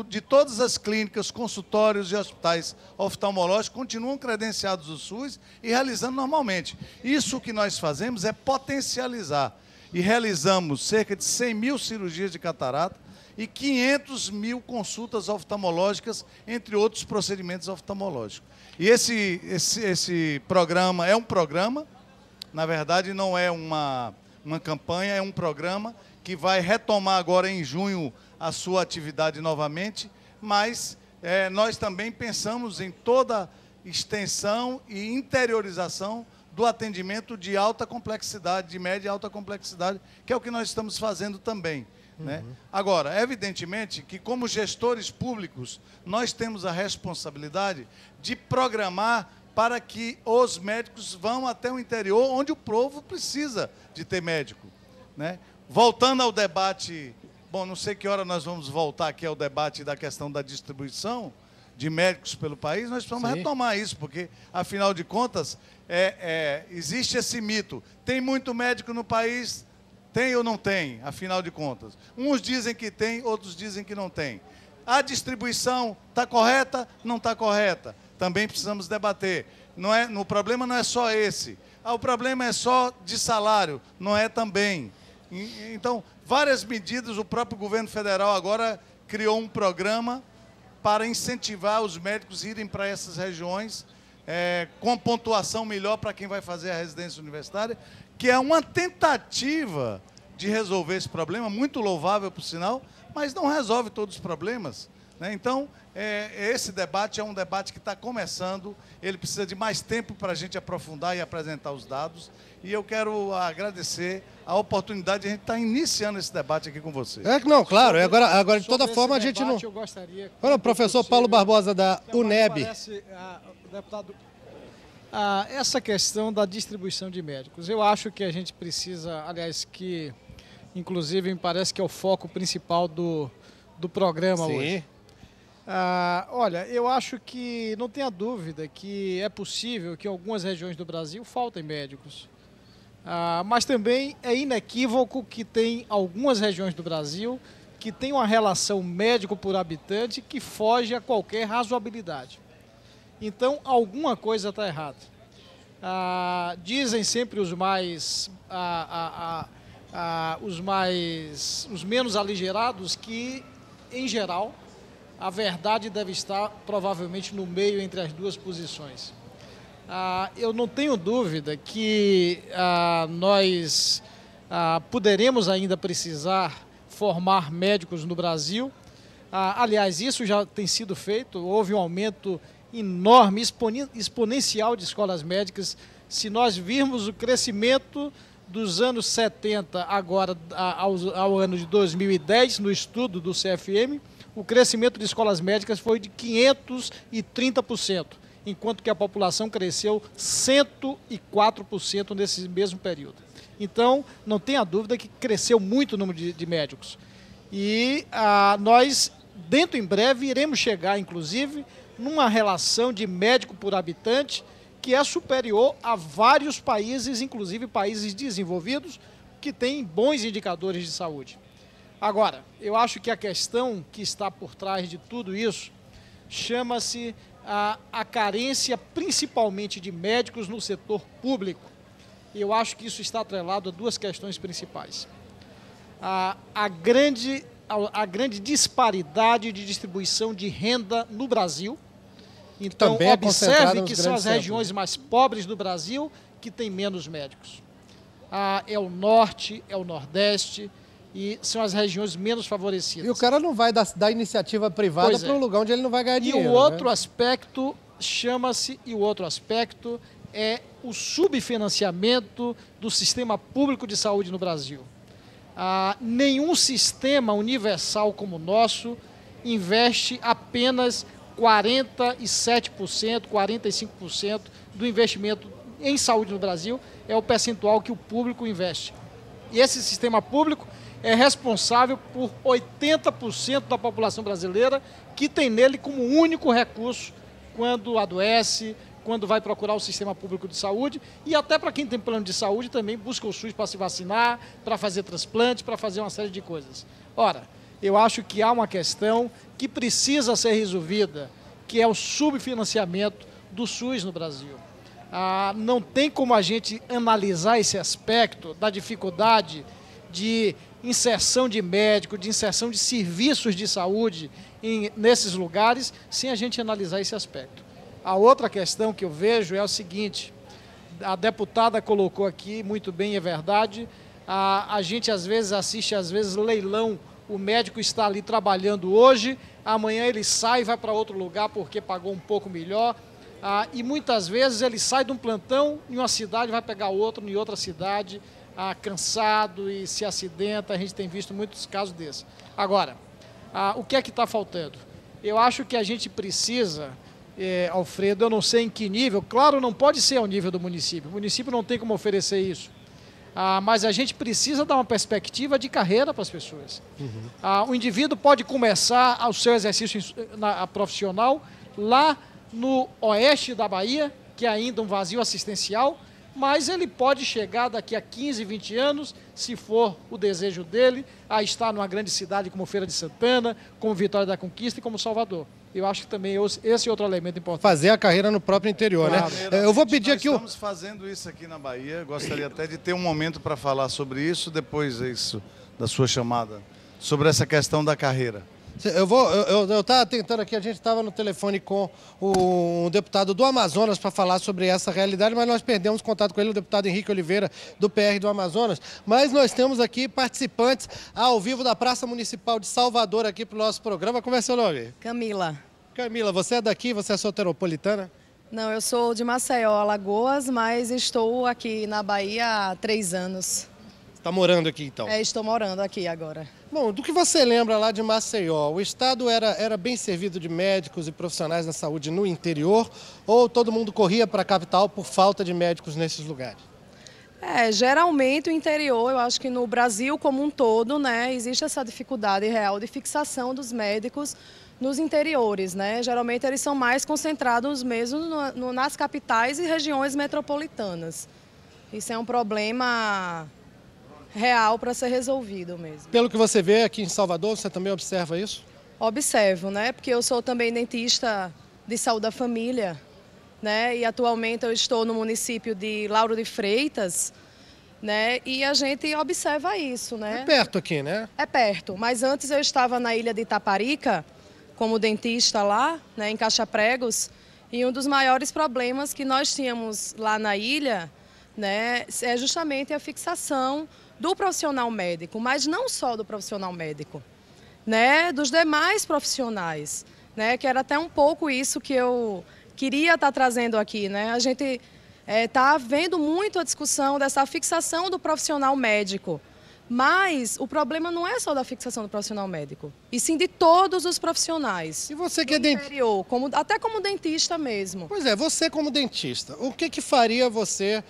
de todas as clínicas, consultórios e hospitais oftalmológicos continuam credenciados do SUS e realizando normalmente. Isso que nós fazemos é potencializar. E realizamos cerca de 100 mil cirurgias de catarata e 500 mil consultas oftalmológicas, entre outros procedimentos oftalmológicos. E esse programa é um programa, na verdade não é uma campanha, é um programa que vai retomar agora em junho a sua atividade novamente, mas nós também pensamos em toda extensão e interiorização do atendimento de alta complexidade, de média e alta complexidade, que é o que nós estamos fazendo também. Né? Agora, evidentemente que como gestores públicos, nós temos a responsabilidade de programar para que os médicos vão até o interior, onde o povo precisa de ter médico. Né? Voltando ao debate, bom, não sei que hora nós vamos voltar aqui ao debate da questão da distribuição de médicos pelo país, nós precisamos retomar isso, porque, afinal de contas, existe esse mito. Tem muito médico no país, tem ou não tem, afinal de contas? Uns dizem que tem, outros dizem que não tem. A distribuição está correta, não está correta? Também precisamos debater. O problema não é só esse. O problema é só de salário. Não é também. Então, várias medidas, o próprio governo federal agora criou um programa para incentivar os médicos a irem para essas regiões com pontuação melhor para quem vai fazer a residência universitária, que é uma tentativa de resolver esse problema, muito louvável, por sinal, mas não resolve todos os problemas. Né? Então, esse debate é um debate que está começando, ele precisa de mais tempo para a gente aprofundar e apresentar os dados, e eu quero agradecer a oportunidade de a gente estar iniciando esse debate aqui com vocês. Não, claro, agora de toda forma a gente não... Olha o professor Paulo Barbosa da UNEB. Deputado, essa questão da distribuição de médicos, eu acho que a gente precisa, aliás, que inclusive me parece que é o foco principal do programa hoje. Olha, eu acho que não tenha dúvida que é possível que em algumas regiões do Brasil faltem médicos. Mas também é inequívoco que tem algumas regiões do Brasil que tem uma relação médico por habitante que foge a qualquer razoabilidade. Então, alguma coisa está errada. Dizem sempre os menos aligerados que, em geral, a verdade deve estar provavelmente no meio entre as duas posições. Eu não tenho dúvida que nós poderemos ainda precisar formar médicos no Brasil. Aliás, isso já tem sido feito, houve um aumento enorme, exponencial de escolas médicas. Se nós virmos o crescimento dos anos 70 agora ao ano de 2010, no estudo do CFM, o crescimento de escolas médicas foi de 530%, enquanto que a população cresceu 104% nesse mesmo período. Então, não tenha dúvida que cresceu muito o número de médicos. E nós, dentro em breve, iremos chegar, inclusive, numa relação de médico por habitante que é superior a vários países, inclusive países desenvolvidos, que têm bons indicadores de saúde. Agora, eu acho que a questão que está por trás de tudo isso chama-se a carência, principalmente de médicos no setor público. E eu acho que isso está atrelado a duas questões principais. A grande disparidade de distribuição de renda no Brasil. Então, observe que são as regiões mais pobres do Brasil que têm menos médicos. É o Norte, é o Nordeste, e são as regiões menos favorecidas. E o cara não vai dar iniciativa privada para um lugar onde ele não vai ganhar dinheiro. E o outro aspecto é o subfinanciamento do sistema público de saúde no Brasil. Nenhum sistema universal como o nosso investe apenas 47%, 45% do investimento em saúde no Brasil é o percentual que o público investe. E esse sistema público é responsável por 80% da população brasileira que tem nele como único recurso quando adoece, quando vai procurar o sistema público de saúde, e até para quem tem plano de saúde também busca o SUS para se vacinar, para fazer transplante, para fazer uma série de coisas. Ora, eu acho que há uma questão que precisa ser resolvida, que é o subfinanciamento do SUS no Brasil. Não tem como a gente analisar esse aspecto da dificuldade de inserção de médico, de inserção de serviços de saúde nesses lugares, sem a gente analisar esse aspecto. A outra questão que eu vejo é o seguinte: a deputada colocou aqui, muito bem, é verdade, a gente às vezes assiste, leilão, o médico está ali trabalhando hoje, amanhã ele sai e vai para outro lugar porque pagou um pouco melhor, e muitas vezes ele sai de um plantão em uma cidade, vai pegar outro em outra cidade, cansado e se acidenta. A gente tem visto muitos casos desses. Agora, o que é que está faltando? Eu acho que a gente precisa, Alfredo, eu não sei em que nível, claro, não pode ser ao nível do município, o município não tem como oferecer isso, mas a gente precisa dar uma perspectiva de carreira para as pessoas. O indivíduo pode começar o seu exercício profissional lá no oeste da Bahia, que é ainda um vazio assistencial, mas ele pode chegar daqui a 15, 20 anos, se for o desejo dele, a estar numa grande cidade como Feira de Santana, como Vitória da Conquista e como Salvador. Eu acho que também esse é outro elemento importante. Fazer a carreira no próprio interior, claro, né? Eu vou pedir aqui... Estamos fazendo isso aqui na Bahia, gostaria até de ter um momento para falar sobre isso, depois da sua chamada, sobre essa questão da carreira. Eu estava tentando aqui, a gente estava no telefone com o deputado do Amazonas para falar sobre essa realidade, mas nós perdemos contato com ele, o deputado Henrique Oliveira, do PR do Amazonas. Mas nós temos aqui participantes ao vivo da Praça Municipal de Salvador aqui para o nosso programa. Como é seu nome? Camila. Camila, você é daqui, você é soteropolitana? Não, eu sou de Maceió, Alagoas, mas estou aqui na Bahia há 3 anos. Está morando aqui, então? Estou morando aqui agora. Bom, do que você lembra lá de Maceió, o estado era bem servido de médicos e profissionais da saúde no interior, ou todo mundo corria para a capital por falta de médicos nesses lugares? Geralmente o interior, eu acho que no Brasil como um todo, né, existe essa dificuldade real de fixação dos médicos nos interiores, né? Geralmente eles são mais concentrados mesmo nas capitais e regiões metropolitanas. Isso é um problema real para ser resolvido mesmo. Pelo que você vê aqui em Salvador, você também observa isso? Observo, né? Porque eu sou também dentista de saúde da família né? E atualmente eu estou no município de Lauro de Freitas, né? E a gente observa isso, né? É perto aqui, né? É perto, mas antes eu estava na ilha de Itaparica, como dentista lá, né, em Caixa-Pregos, e um dos maiores problemas que nós tínhamos lá na ilha, né, é justamente a fixação do profissional médico, mas não só do profissional médico, né, dos demais profissionais, né, que era até um pouco isso que eu queria estar trazendo aqui, né? A gente está vendo muito a discussão dessa fixação do profissional médico, mas o problema não é só da fixação do profissional médico, e sim de todos os profissionais. E você que é interior, até como dentista mesmo. Pois é, você como dentista, o que faria você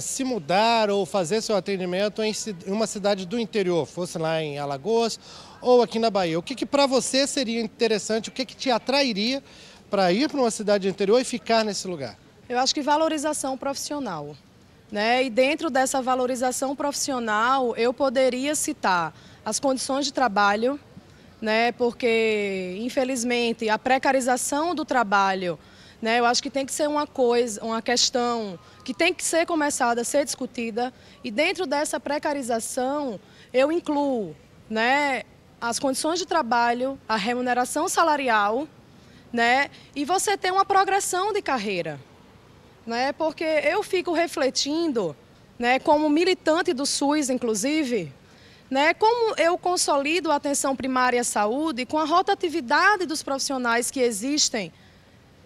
se mudar ou fazer seu atendimento em uma cidade do interior, fosse lá em Alagoas ou aqui na Bahia? O que para você seria interessante, o que te atrairia para ir para uma cidade do interior e ficar nesse lugar? Eu acho que valorização profissional. Né? E dentro dessa valorização profissional, eu poderia citar as condições de trabalho, né? Porque, infelizmente, a precarização do trabalho, né? Eu acho que tem que ser uma questão que tem que ser começada a ser discutida. E dentro dessa precarização, eu incluo, né, as condições de trabalho, a remuneração salarial, né? E você ter uma progressão de carreira. Né, porque eu fico refletindo, né, como militante do SUS, inclusive, né, como eu consolido a atenção primária à saúde com a rotatividade dos profissionais que existem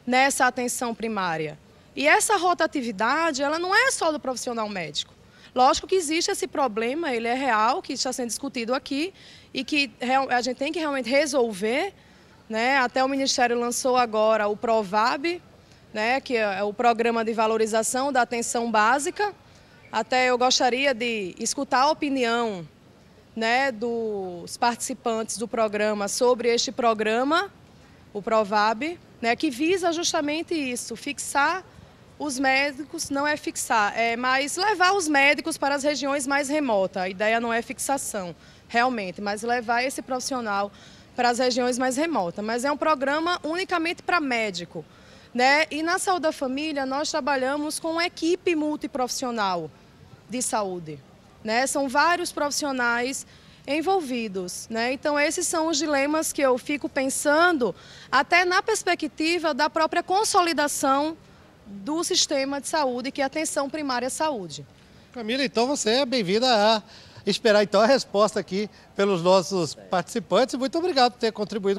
nessa atenção primária. E essa rotatividade, ela não é só do profissional médico. Lógico que existe esse problema, ele é real, que está sendo discutido aqui e que a gente tem que realmente resolver, né, até o Ministério lançou agora o PROVAB, né, que é o Programa de Valorização da Atenção Básica. Até eu gostaria de escutar a opinião, né, dos participantes do programa sobre este programa, o PROVAB, né, que visa justamente isso, fixar os médicos, não é fixar, mas levar os médicos para as regiões mais remotas. A ideia não é fixação, realmente, mas levar esse profissional para as regiões mais remotas. Mas é um programa unicamente para médico. Né? E na Saúde da Família nós trabalhamos com uma equipe multiprofissional de saúde. Né? São vários profissionais envolvidos. Né? Então esses são os dilemas que eu fico pensando até na perspectiva da própria consolidação do sistema de saúde, que é a atenção primária à saúde. Camila, então você é bem-vinda a esperar então a resposta aqui pelos nossos participantes. Muito obrigado por ter contribuído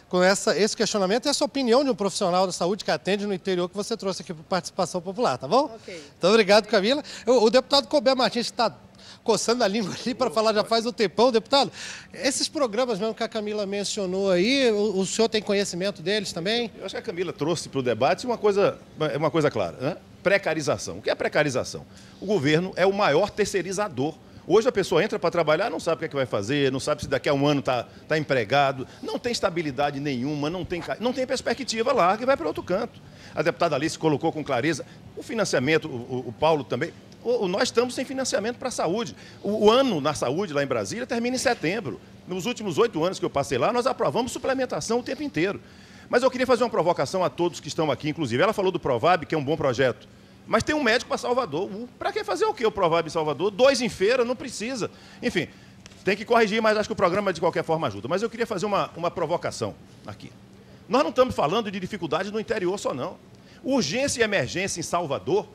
com esse questionamento e essa opinião de um profissional da saúde que atende no interior que você trouxe aqui para Participação Popular, tá bom? Ok. Então, obrigado, Camila. O deputado Colbert Martins está coçando a língua ali para falar já faz um tempão. Deputado, esses programas mesmo que a Camila mencionou aí, o senhor tem conhecimento deles também? Eu acho que a Camila trouxe para o debate uma coisa clara, né? Precarização. O que é precarização? O governo é o maior terceirizador. Hoje a pessoa entra para trabalhar, não sabe o que é que vai fazer, não sabe se daqui a um ano está empregado, não tem estabilidade nenhuma, não tem perspectiva lá, que vai para outro canto. A deputada Alice colocou com clareza o financiamento, o Paulo também. Nós estamos sem financiamento para a saúde. O ano na saúde lá em Brasília termina em setembro. Nos últimos 8 anos que eu passei lá, nós aprovamos suplementação o tempo inteiro. Mas eu queria fazer uma provocação a todos que estão aqui, inclusive. Ela falou do PROVAB, que é um bom projeto. Mas tem um médico para Salvador. Para que fazer o quê o PROVAB em Salvador? 2 em feira, não precisa. Enfim, tem que corrigir, mas acho que o programa de qualquer forma ajuda. Mas eu queria fazer uma provocação aqui. Nós não estamos falando de dificuldade no interior só, não. Urgência e emergência em Salvador,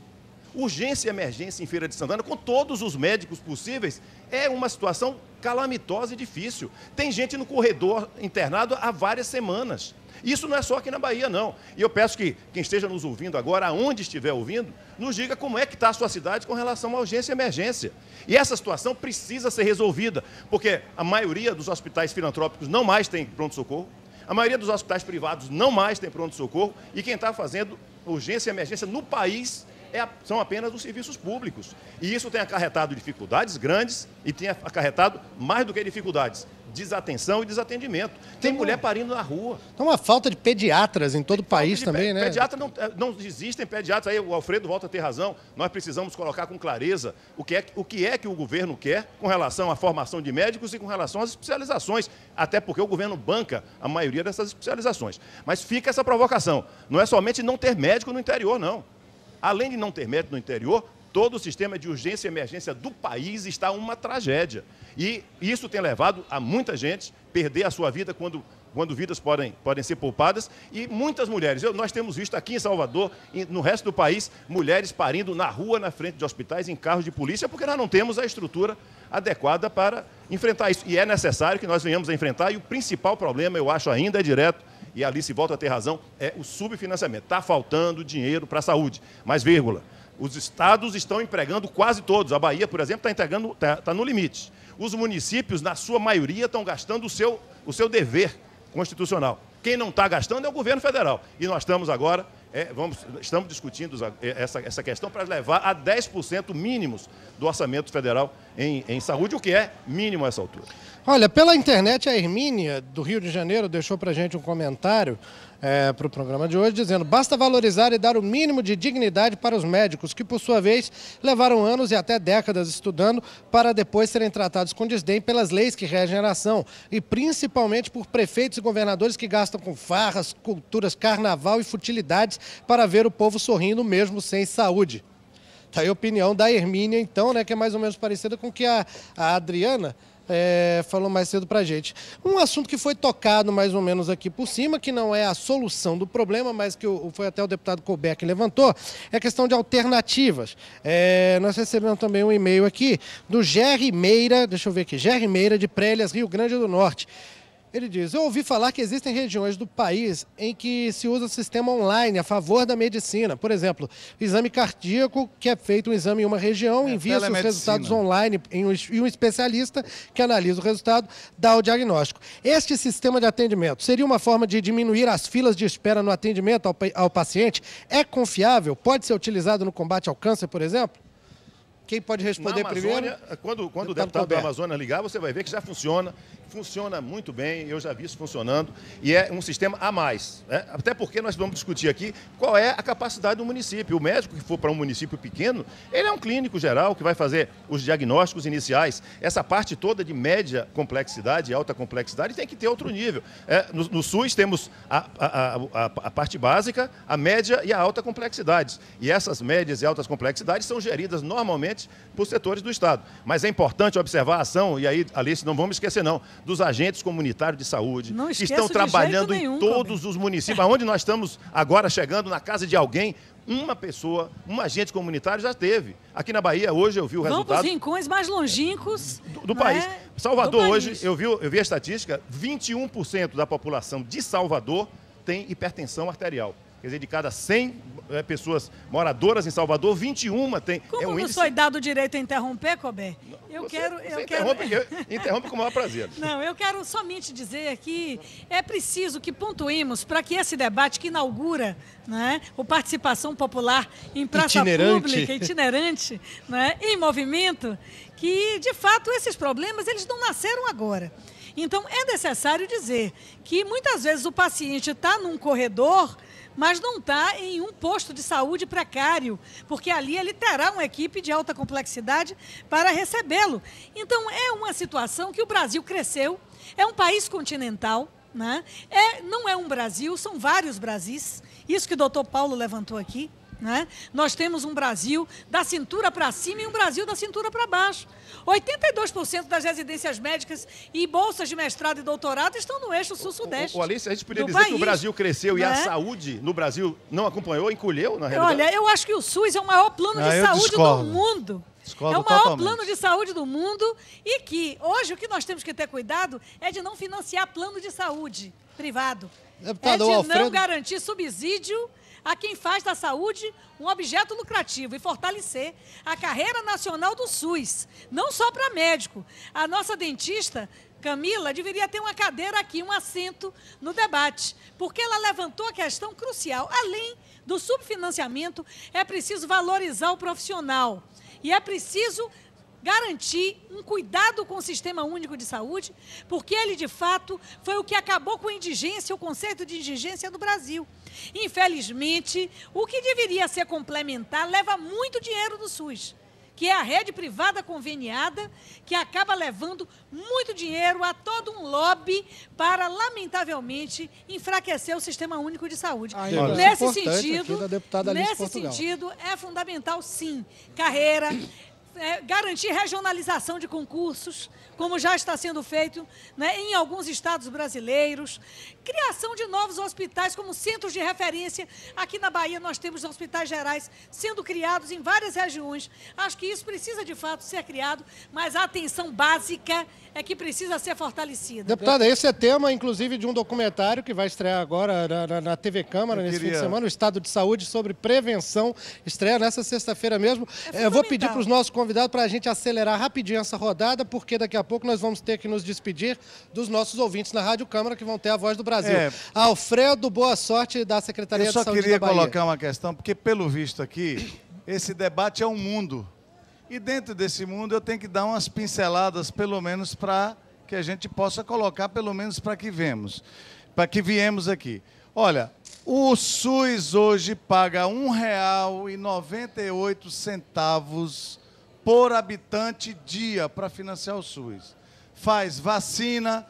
urgência e emergência em Feira de Santana, com todos os médicos possíveis, é uma situação calamitosa e difícil. Tem gente no corredor internado há várias semanas. Isso não é só aqui na Bahia, não. E eu peço que quem esteja nos ouvindo agora, aonde estiver ouvindo, nos diga como é que está a sua cidade com relação à urgência e emergência. E essa situação precisa ser resolvida, porque a maioria dos hospitais filantrópicos não mais tem pronto-socorro, a maioria dos hospitais privados não mais tem pronto-socorro, e quem está fazendo urgência e emergência no país são apenas os serviços públicos. E isso tem acarretado dificuldades grandes e tem acarretado mais do que dificuldades. Desatenção e desatendimento. Tem mulher parindo na rua. Então, uma falta de pediatras em todo o país também, né? Pediatras não existem pediatras. Aí o Alfredo volta a ter razão. Nós precisamos colocar com clareza o que é que o governo quer com relação à formação de médicos e com relação às especializações. Até porque o governo banca a maioria dessas especializações. Mas fica essa provocação. Não é somente não ter médico no interior, não. Além de não ter médico no interior, todo o sistema de urgência e emergência do país está uma tragédia. E isso tem levado a muita gente perder a sua vida quando vidas podem ser poupadas. E muitas mulheres, nós temos visto aqui em Salvador e no resto do país, mulheres parindo na rua, na frente de hospitais, em carros de polícia, porque nós não temos a estrutura adequada para enfrentar isso. E é necessário que nós venhamos a enfrentar, e o principal problema, eu acho, ainda é direto, e a Alice volta a ter razão, é o subfinanciamento. Está faltando dinheiro para a saúde. Mas, vírgula, os estados estão empregando quase todos. A Bahia, por exemplo, está no limite. Os municípios, na sua maioria, estão gastando o seu dever constitucional. Quem não está gastando é o governo federal. E nós estamos agora, estamos discutindo essa questão para levar a 10% mínimos do orçamento federal em saúde, o que é mínimo a essa altura. Olha, pela internet, a Hermínia, do Rio de Janeiro, deixou para a gente um comentário para o programa de hoje, dizendo: basta valorizar e dar o mínimo de dignidade para os médicos, que, por sua vez, levaram anos e até décadas estudando para depois serem tratados com desdém pelas leis que regem a nação, e principalmente por prefeitos e governadores que gastam com farras, culturas, carnaval e futilidades para ver o povo sorrindo mesmo sem saúde. Está aí a opinião da Hermínia, então, né, que é mais ou menos parecida com o que a Adriana falou mais cedo para a gente. Um assunto que foi tocado mais ou menos aqui por cima, que não é a solução do problema, mas que foi até o deputado Colbert que levantou, é a questão de alternativas. Nós recebemos também um e-mail aqui do Gerry Meira, deixa eu ver aqui, Gerry Meira, de Prélias, Rio Grande do Norte. Ele diz: eu ouvi falar que existem regiões do país em que se usa sistema online a favor da medicina. Por exemplo, o exame cardíaco, que é feito um exame em uma região, envia seus resultados online e um especialista que analisa o resultado, dá o diagnóstico. Este sistema de atendimento seria uma forma de diminuir as filas de espera no atendimento ao paciente? É confiável? Pode ser utilizado no combate ao câncer, por exemplo? Quem pode responder primeiro? Quando o deputado da Amazônia ligar, você vai ver que já funciona muito bem, eu já vi isso funcionando, e é um sistema a mais, né? Até porque nós vamos discutir aqui qual é a capacidade do município. O médico que for para um município pequeno, ele é um clínico geral que vai fazer os diagnósticos iniciais. Essa parte toda de média complexidade e alta complexidade tem que ter outro nível. No SUS temos a parte básica, a média e a alta complexidade. E essas médias e altas complexidades são geridas normalmente por setores do Estado. Mas é importante observar a ação, e aí, Alice, não vamos esquecer não, dos agentes comunitários de saúde, que estão trabalhando em todos os municípios. Onde nós estamos agora chegando na casa de alguém, uma pessoa, um agente comunitário já teve. Aqui na Bahia, hoje, eu vi o resultado... Vamos para os rincões mais longínquos do país. Salvador, hoje, eu vi a estatística, 21% da população de Salvador tem hipertensão arterial. Quer dizer, de cada 100 pessoas moradoras em Salvador, 21 tem... Como não foi dado o direito a interromper, Colbert? Interrompe com o maior prazer. Não, eu quero somente dizer que é preciso que pontuemos para que esse debate que inaugura, né, o participação popular em praça pública, itinerante, né, em movimento, que, de fato, esses problemas eles não nasceram agora. Então, é necessário dizer que, muitas vezes, o paciente está num corredor, mas não está em um posto de saúde precário, porque ali ele terá uma equipe de alta complexidade para recebê-lo. Então, é uma situação que o Brasil cresceu, é um país continental, né? Não é um Brasil, são vários Brasis, isso que o doutor Paulo levantou aqui. Né? Nós temos um Brasil da cintura para cima e um Brasil da cintura para baixo. 82% das residências médicas e bolsas de mestrado e doutorado estão no eixo sul-sudeste. Alice, a gente poderia dizer que o Brasil cresceu e a saúde no Brasil não acompanhou, encolheu, na realidade? Olha, eu acho que o SUS é o maior plano de saúde do mundo. É o maior plano de saúde do mundo e que, hoje, o que nós temos que ter cuidado é de não financiar plano de saúde privado. Não garantir subsídio a quem faz da saúde um objeto lucrativo e fortalecer a carreira nacional do SUS, não só para médico. A nossa dentista, Camila, deveria ter uma cadeira aqui, um assento no debate, porque ela levantou a questão crucial, além do subfinanciamento, é preciso valorizar o profissional e é preciso garantir um cuidado com o Sistema Único de Saúde, porque ele, de fato, foi o que acabou com a indigência, o conceito de indigência no Brasil. Infelizmente, o que deveria ser complementar leva muito dinheiro do SUS, que é a rede privada conveniada, que acaba levando muito dinheiro a todo um lobby para, lamentavelmente, enfraquecer o Sistema Único de Saúde. Nesse sentido, é fundamental, sim, carreira, garantir regionalização de concursos, como já está sendo feito, né, em alguns estados brasileiros, criação de novos hospitais como centros de referência. Aqui na Bahia nós temos hospitais gerais sendo criados em várias regiões. Acho que isso precisa de fato ser criado, mas a atenção básica é que precisa ser fortalecida. Deputada, esse é tema, inclusive, de um documentário que vai estrear agora na TV Câmara, nesse fim de semana, o Estado de Saúde sobre Prevenção, estreia nessa sexta-feira mesmo. Eu vou pedir para os nossos convidados para a gente acelerar rapidinho essa rodada, porque daqui a pouco nós vamos ter que nos despedir dos nossos ouvintes na Rádio Câmara, que vão ter a Voz do Brasil. Alfredo, boa sorte da Secretaria de Saúde da Bahia. Eu só queria colocar uma questão, porque pelo visto aqui, esse debate é um mundo. E dentro desse mundo eu tenho que dar umas pinceladas, pelo menos, para que a gente possa colocar, pelo menos, para que viemos aqui. Olha, o SUS hoje paga R$ 1,98 por habitante dia para financiar o SUS. Faz vacina,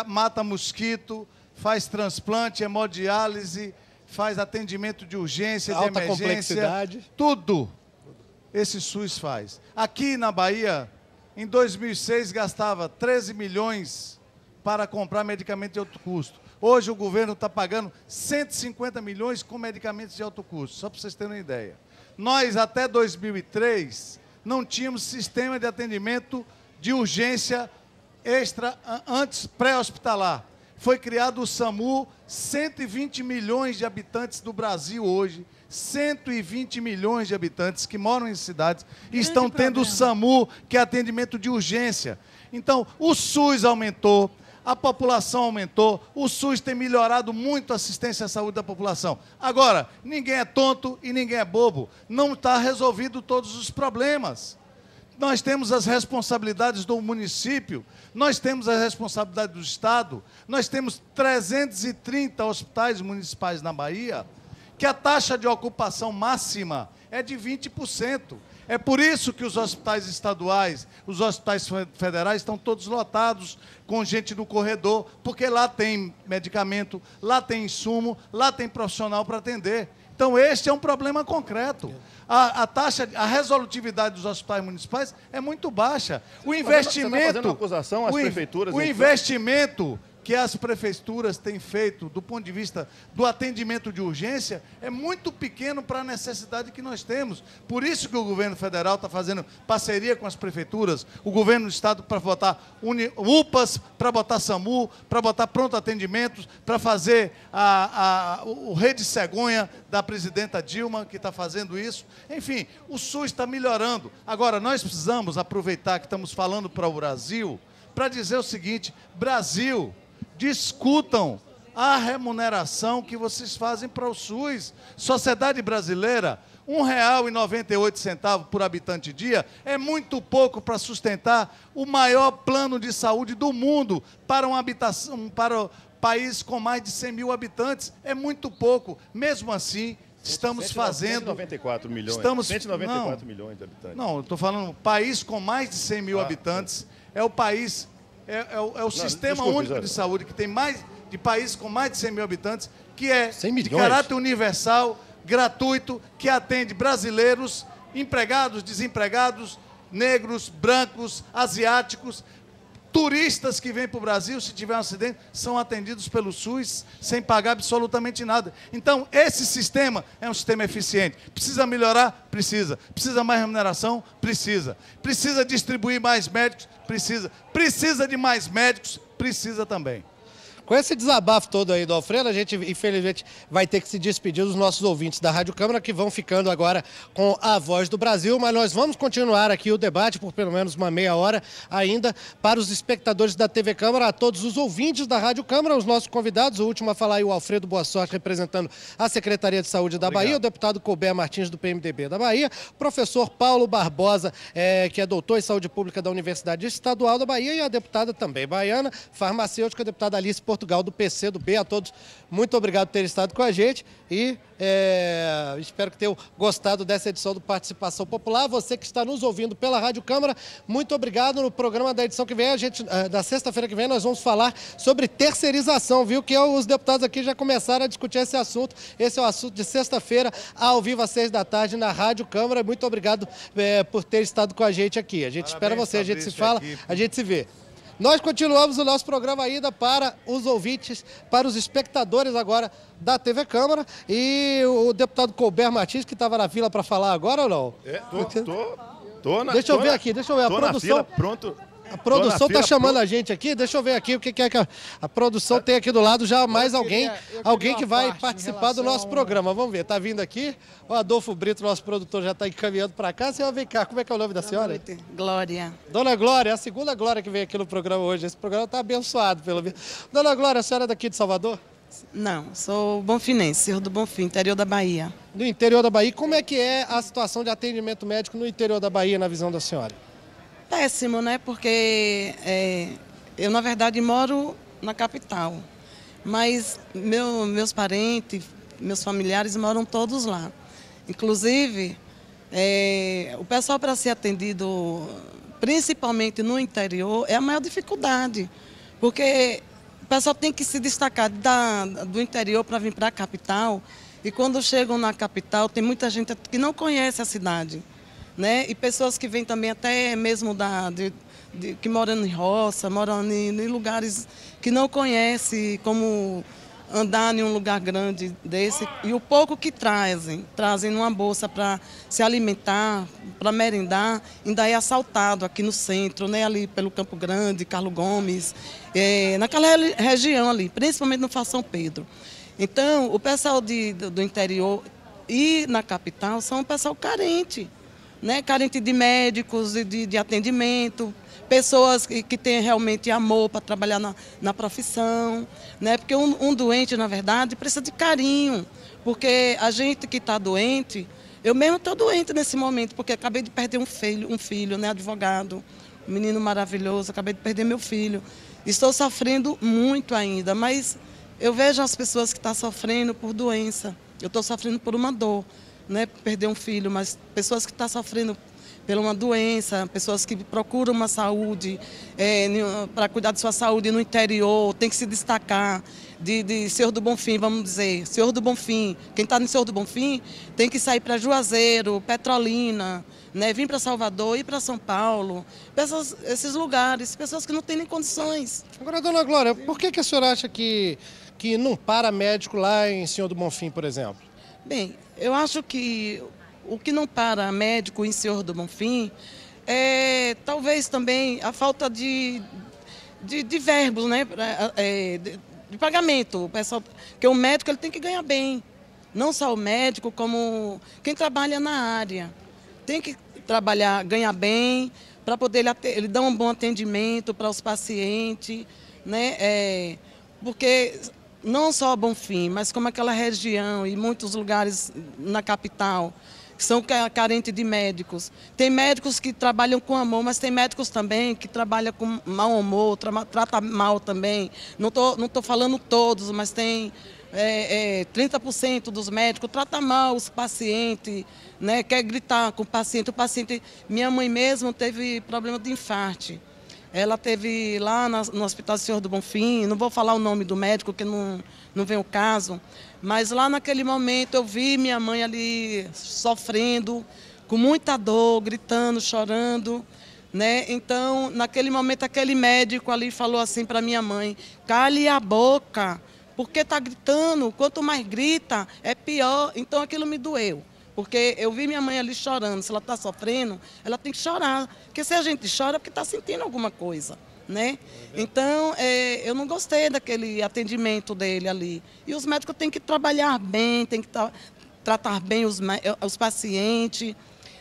mata mosquito, faz transplante, hemodiálise, faz atendimento de urgência, de emergência, complexidade. Tudo esse SUS faz. Aqui na Bahia, em 2006, gastava 13 milhões para comprar medicamento de alto custo. Hoje o governo está pagando 150 milhões com medicamentos de alto custo, só para vocês terem uma ideia. Nós, até 2003, não tínhamos sistema de atendimento de urgência antes pré-hospitalar. Foi criado o SAMU, 120 milhões de habitantes do Brasil hoje, 120 milhões de habitantes que moram em cidades estão tendo o SAMU, que é atendimento de urgência. Então, o SUS aumentou, a população aumentou, o SUS tem melhorado muito a assistência à saúde da população. Agora, ninguém é tonto e ninguém é bobo. Não está resolvido todos os problemas. Nós temos as responsabilidades do município, nós temos a responsabilidade do Estado, nós temos 330 hospitais municipais na Bahia, que a taxa de ocupação máxima é de 20%. É por isso que os hospitais estaduais, os hospitais federais estão todos lotados com gente no corredor, porque lá tem medicamento, lá tem insumo, lá tem profissional para atender. Então, este é um problema concreto. A resolutividade dos hospitais municipais é muito baixa. O investimento... Você está fazendo uma acusação às prefeituras? O investimento que as prefeituras têm feito do ponto de vista do atendimento de urgência é muito pequeno para a necessidade que nós temos. Por isso que o governo federal está fazendo parceria com as prefeituras, o governo do estado para botar UPAs, para botar SAMU, para botar pronto atendimentos, para fazer o Rede Cegonha da presidenta Dilma, que está fazendo isso. Enfim, o SUS está melhorando. Agora, nós precisamos aproveitar que estamos falando para o Brasil, para dizer o seguinte: Brasil, discutam a remuneração que vocês fazem para o SUS. Sociedade brasileira, R$ 1,98 por habitante dia é muito pouco para sustentar o maior plano de saúde do mundo para para o país com mais de 100 mil habitantes. É muito pouco. Mesmo assim, estamos fazendo... 194 milhões. 194 milhões de habitantes. Não, eu estou falando, país com mais de 100 mil habitantes é o país... É o Sistema Único de Saúde, que tem mais de países com mais de 100 mil habitantes, que é de caráter universal, gratuito, que atende brasileiros, empregados, desempregados, negros, brancos, asiáticos, turistas que vêm para o Brasil, se tiver um acidente, são atendidos pelo SUS sem pagar absolutamente nada. Então, esse sistema é um sistema eficiente. Precisa melhorar? Precisa. Precisa mais remuneração? Precisa. Precisa distribuir mais médicos? Precisa. Precisa de mais médicos? Precisa também. com esse desabafo todo aí do Alfredo, a gente infelizmente vai ter que se despedir dos nossos ouvintes da Rádio Câmara, que vão ficando agora com a Voz do Brasil, mas nós vamos continuar aqui o debate por pelo menos uma meia hora ainda para os espectadores da TV Câmara, a todos os ouvintes da Rádio Câmara, os nossos convidados, o último a falar aí o Alfredo Boa Sorte, representando a Secretaria de Saúde da Bahia, o deputado Colbert Martins do PMDB da Bahia, professor Paulo Barbosa, que é doutor em Saúde Pública da Universidade Estadual da Bahia, e a deputada também baiana, farmacêutica, a deputada Alice Portugal do PCdoB. A todos, muito obrigado por terem estado com a gente e espero que tenham gostado dessa edição do Participação Popular. Você que está nos ouvindo pela Rádio Câmara, muito obrigado. No programa da edição que vem, da sexta-feira que vem, nós vamos falar sobre terceirização, viu? Que os deputados aqui já começaram a discutir esse assunto. Esse é o assunto de sexta-feira, ao vivo às 6 da tarde na Rádio Câmara. Muito obrigado por ter estado com a gente aqui. A gente espera você, a gente se fala, a gente se vê. Nós continuamos o nosso programa ainda para os ouvintes, para os espectadores agora da TV Câmara. E o deputado Colbert Martins, que estava na fila para falar agora ou não? Deixa eu ver aqui, deixa eu ver. A produção, fila, pronto. A produção está chamando a gente aqui, deixa eu ver aqui o que é que a produção tem aqui do lado, já mais alguém que vai participar do nosso programa. Vamos ver, tá vindo aqui, o Adolfo Brito, nosso produtor, já está encaminhando para cá. Senhora, vem cá, como é que é o nome da senhora? Boa noite. Glória. Dona Glória, é a segunda Glória que vem aqui no programa hoje. Esse programa está abençoado, pelo menos. Dona Glória, a senhora é daqui de Salvador? Não, sou bonfinense, Senhor do Bonfim, interior da Bahia. Do interior da Bahia. Como é que é a situação de atendimento médico no interior da Bahia, na visão da senhora? Péssimo, né? Porque eu, na verdade, moro na capital, mas meus parentes, meus familiares moram todos lá. Inclusive, o pessoal para ser atendido, principalmente no interior, é a maior dificuldade, porque o pessoal tem que se destacar do interior para vir para a capital, e quando chegam na capital, tem muita gente que não conhece a cidade. Né? E pessoas que vêm também até mesmo que moram em roça, moram em lugares que não conhecem como andar em um lugar grande desse. E o pouco que trazem numa bolsa para se alimentar, para merendar, ainda é assaltado aqui no centro, né? Ali pelo Campo Grande, Carlos Gomes, naquela região ali, principalmente no São Pedro. Então, o pessoal do interior e na capital são um pessoal carente. Né, carente de médicos, de atendimento, pessoas que têm realmente amor para trabalhar na profissão, né, porque um doente, na verdade, precisa de carinho, porque a gente que está doente, eu mesmo estou doente nesse momento, porque acabei de perder um filho, né, advogado, um menino maravilhoso, acabei de perder meu filho. Estou sofrendo muito ainda, mas eu vejo as pessoas que estão sofrendo por doença, eu estou sofrendo por uma dor. Né, perder um filho, mas pessoas que estão sofrendo por uma doença, pessoas que procuram uma saúde, para cuidar de sua saúde no interior, tem que se destacar de Senhor do Bonfim, vamos dizer, Senhor do Bonfim. Quem está no Senhor do Bonfim tem que sair para Juazeiro, Petrolina, né, vir para Salvador, ir para São Paulo, esses lugares, pessoas que não têm nem condições. Agora, dona Glória, por que a senhora acha que não para médico lá em Senhor do Bonfim, por exemplo? Bem, eu acho que o que não para médico em Senhor do Bonfim é talvez também a falta de verbos, né? De pagamento. O pessoal, porque o médico ele tem que ganhar bem. Não só o médico, como quem trabalha na área. Tem que ganhar bem, para poder ele dar um bom atendimento para os pacientes, né? Porque não só Bonfim, mas como aquela região e muitos lugares na capital, que são carentes de médicos. Tem médicos que trabalham com amor, mas tem médicos também que trabalham com mau humor, tratam mal também. Não tô falando todos, mas tem 30% dos médicos tratam mal os pacientes, né? Quer gritar com o paciente. Minha mãe mesmo teve problema de infarto. Ela teve lá no Hospital Senhor do Bonfim, não vou falar o nome do médico, porque não vem o caso, mas lá naquele momento eu vi minha mãe ali sofrendo, com muita dor, gritando, chorando, né? Então, naquele momento, aquele médico ali falou assim para minha mãe: cale a boca, porque está gritando, quanto mais grita, é pior. Então, aquilo me doeu. Porque eu vi minha mãe ali chorando, se ela está sofrendo, ela tem que chorar. Porque se a gente chora é porque está sentindo alguma coisa, né? Então, eu não gostei daquele atendimento dele ali. E os médicos têm que trabalhar bem, têm que tratar bem os pacientes,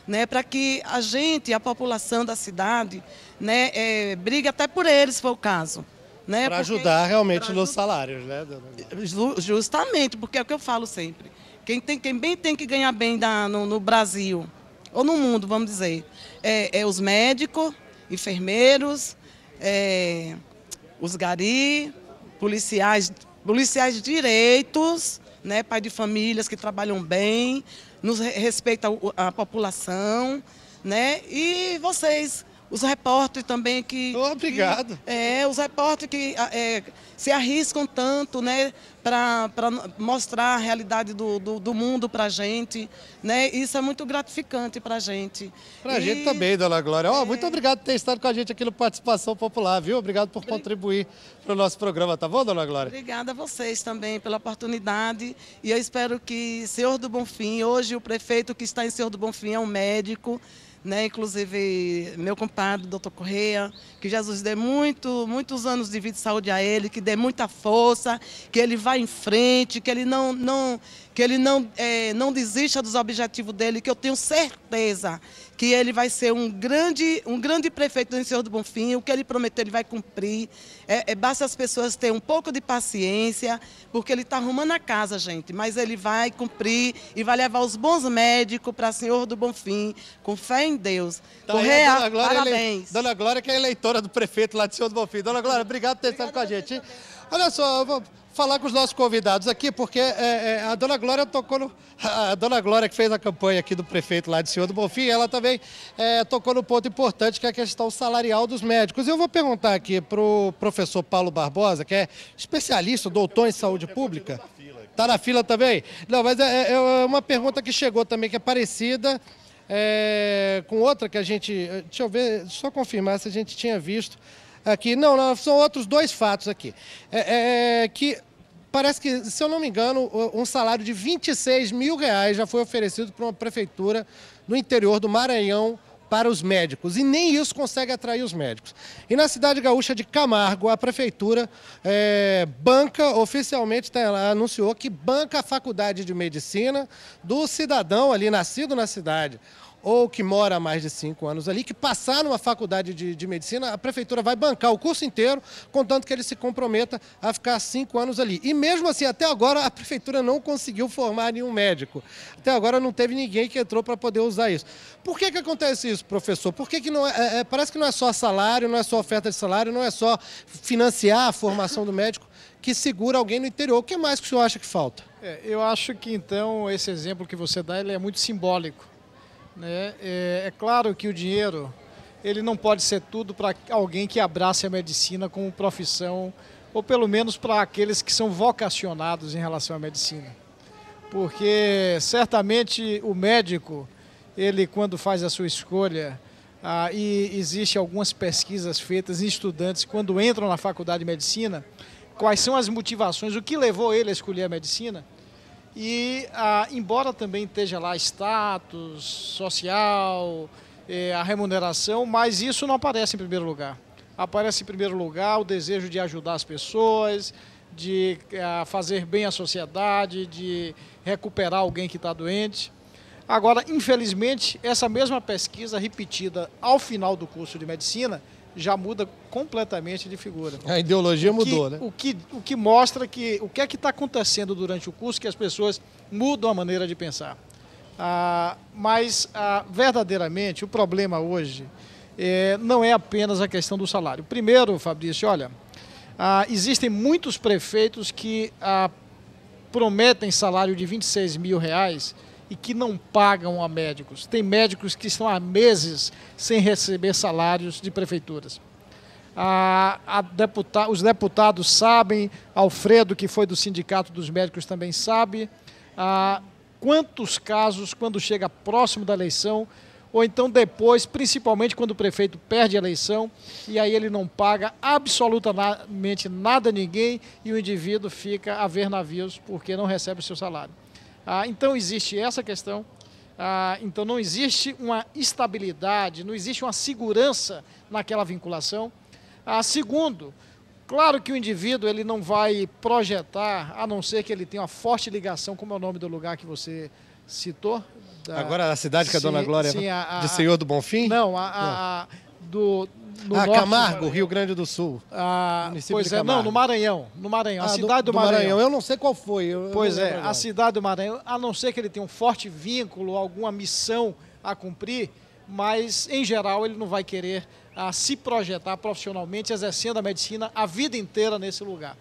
né? Para que a gente, a população da cidade, né, brigue até por eles, se for o caso. Né? Para ajudar realmente nos salários, né? Justamente, porque é o que eu falo sempre. Quem bem tem que ganhar bem no Brasil, ou no mundo, vamos dizer, os médicos, enfermeiros, os gari, policiais direitos, né, pai de famílias que trabalham bem, nos respeitam a população, né, e vocês, os repórteres também que... Obrigado. Os repórteres que se arriscam tanto, né, para mostrar a realidade do mundo para a gente, né? Isso é muito gratificante para a gente. Para a gente também, dona Glória. Muito obrigado por ter estado com a gente aqui no Participação Popular, viu? Obrigado por contribuir para o nosso programa, tá bom, dona Glória? Obrigada a vocês também pela oportunidade e eu espero que Senhor do Bonfim, hoje o prefeito que está em Senhor do Bonfim é um médico, né? Inclusive meu compadre, doutor Correia, que Jesus dê muitos anos de vida e saúde a ele, que dê muita força, que ele vá em frente, que ele não desista dos objetivos dele, que eu tenho certeza que ele vai ser um grande prefeito do Senhor do Bonfim, o que ele prometeu ele vai cumprir. Basta as pessoas terem um pouco de paciência, porque ele está arrumando a casa, gente, mas ele vai cumprir e vai levar os bons médicos para Senhor do Bonfim, com fé em Deus. Então, Correia, dona Glória, parabéns. Dona Glória, que é eleitora do prefeito lá de Senhor do Bonfim. Dona Glória, obrigado por ter estado com a gente. Olha só, eu vou falar com os nossos convidados aqui, porque a Dona Glória tocou a Dona Glória, que fez a campanha aqui do prefeito lá de Senhor do Bonfim, ela também tocou no ponto importante, que é a questão salarial dos médicos. Eu vou perguntar aqui para o professor Paulo Barbosa, que é especialista, doutor em saúde pública. Está na fila também? Não, mas é uma pergunta que chegou também, que é parecida com outra que a gente... Deixa eu ver, só confirmar se a gente tinha visto aqui. Não, são outros dois fatos aqui. Que parece que, se eu não me engano, um salário de R$26 mil já foi oferecido por uma prefeitura no interior do Maranhão para os médicos. E nem isso consegue atrair os médicos. E na cidade gaúcha de Camargo, a prefeitura banca, oficialmente anunciou que banca a faculdade de medicina do cidadão ali nascido na cidade, ou que mora há mais de 5 anos ali, que passar numa faculdade de medicina, a prefeitura vai bancar o curso inteiro, contanto que ele se comprometa a ficar 5 anos ali. E mesmo assim, até agora, a prefeitura não conseguiu formar nenhum médico. Até agora não teve ninguém que entrou para poder usar isso. Por que acontece isso, professor? Por que não parece que não é só salário, não é só oferta de salário, não é só financiar a formação do médico que segura alguém no interior. O que mais que o senhor acha que falta? Eu acho que, então, esse exemplo que você dá, ele é muito simbólico. Né? É claro que o dinheiro ele não pode ser tudo para alguém que abrace a medicina como profissão, ou pelo menos para aqueles que são vocacionados em relação à medicina. Porque certamente o médico, ele quando faz a sua escolha, e existe algumas pesquisas feitas em estudantes quando entram na faculdade de medicina, quais são as motivações, o que levou ele a escolher a medicina. E, embora também esteja lá status social, a remuneração, mas isso não aparece em primeiro lugar. Aparece em primeiro lugar o desejo de ajudar as pessoas, de fazer bem à sociedade, de recuperar alguém que está doente. Agora, infelizmente, essa mesma pesquisa repetida ao final do curso de medicina já muda completamente de figura. A ideologia mudou, né? O que mostra que o que é que está acontecendo durante o curso, que as pessoas mudam a maneira de pensar. Mas, verdadeiramente, o problema hoje não é apenas a questão do salário. Primeiro, Fabrício, olha, existem muitos prefeitos que prometem salário de R$26 mil e que não pagam a médicos. Tem médicos que estão há meses sem receber salários de prefeituras. Os deputados sabem, Alfredo, que foi do Sindicato dos Médicos, também sabe quantos casos, quando chega próximo da eleição, ou então depois, principalmente quando o prefeito perde a eleição, e aí ele não paga absolutamente nada a ninguém, e o indivíduo fica a ver navios porque não recebe o seu salário. Então existe essa questão, então não existe uma estabilidade, não existe uma segurança naquela vinculação. Segundo, claro que o indivíduo ele não vai projetar, a não ser que ele tenha uma forte ligação, como é o nome do lugar que você citou. Agora a cidade que a Dona Glória de Senhor do Bonfim? Não, no norte, Camargo, Rio Grande do Sul. Pois é, não, no Maranhão. A cidade do Maranhão. Eu não sei qual foi. Pois é, a cidade do Maranhão, a não ser que ele tenha um forte vínculo, alguma missão a cumprir, mas, em geral, ele não vai querer se projetar profissionalmente, exercendo a medicina a vida inteira nesse lugar.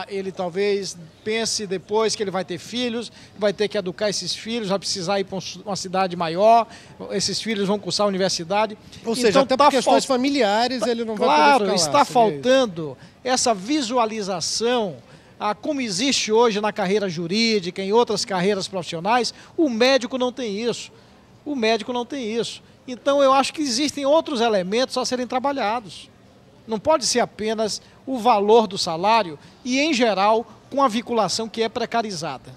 Ele talvez pense depois que ele vai ter filhos, vai ter que educar esses filhos, vai precisar ir para uma cidade maior, esses filhos vão cursar a universidade. Ou seja, até por questões familiares ele não vai poder ficar lá. Claro, está faltando essa visualização, como existe hoje na carreira jurídica, em outras carreiras profissionais. O médico não tem isso. Então eu acho que existem outros elementos a serem trabalhados. Não pode ser apenas o valor do salário e, em geral, com a vinculação que é precarizada.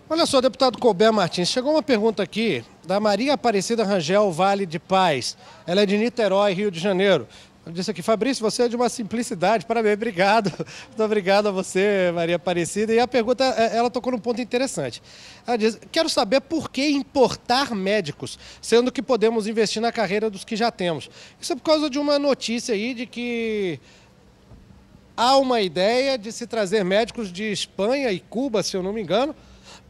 Olha só, deputado Colbert Martins, chegou uma pergunta aqui da Maria Aparecida Rangel Vale de Paz. Ela é de Niterói, Rio de Janeiro. Ela disse aqui, Fabrício, você é de uma simplicidade, parabéns, obrigado. Muito obrigado a você, Maria Aparecida. E a pergunta, ela tocou num ponto interessante. Ela diz, quero saber por que importar médicos, sendo que podemos investir na carreira dos que já temos. Isso é por causa de uma notícia aí de que há uma ideia de se trazer médicos de Espanha e Cuba, se eu não me engano,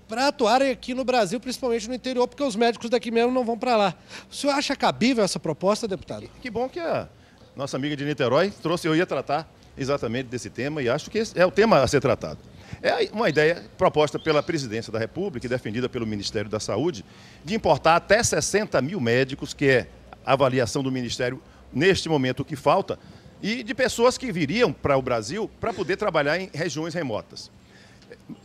para atuarem aqui no Brasil, principalmente no interior, porque os médicos daqui mesmo não vão para lá. O senhor acha cabível essa proposta, deputado? Que bom que a nossa amiga de Niterói trouxe, eu ia tratar exatamente desse tema e acho que esse é o tema a ser tratado. É uma ideia proposta pela Presidência da República e defendida pelo Ministério da Saúde de importar até 60 mil médicos, que é a avaliação do Ministério neste momento o que falta, e de pessoas que viriam para o Brasil para poder trabalhar em regiões remotas.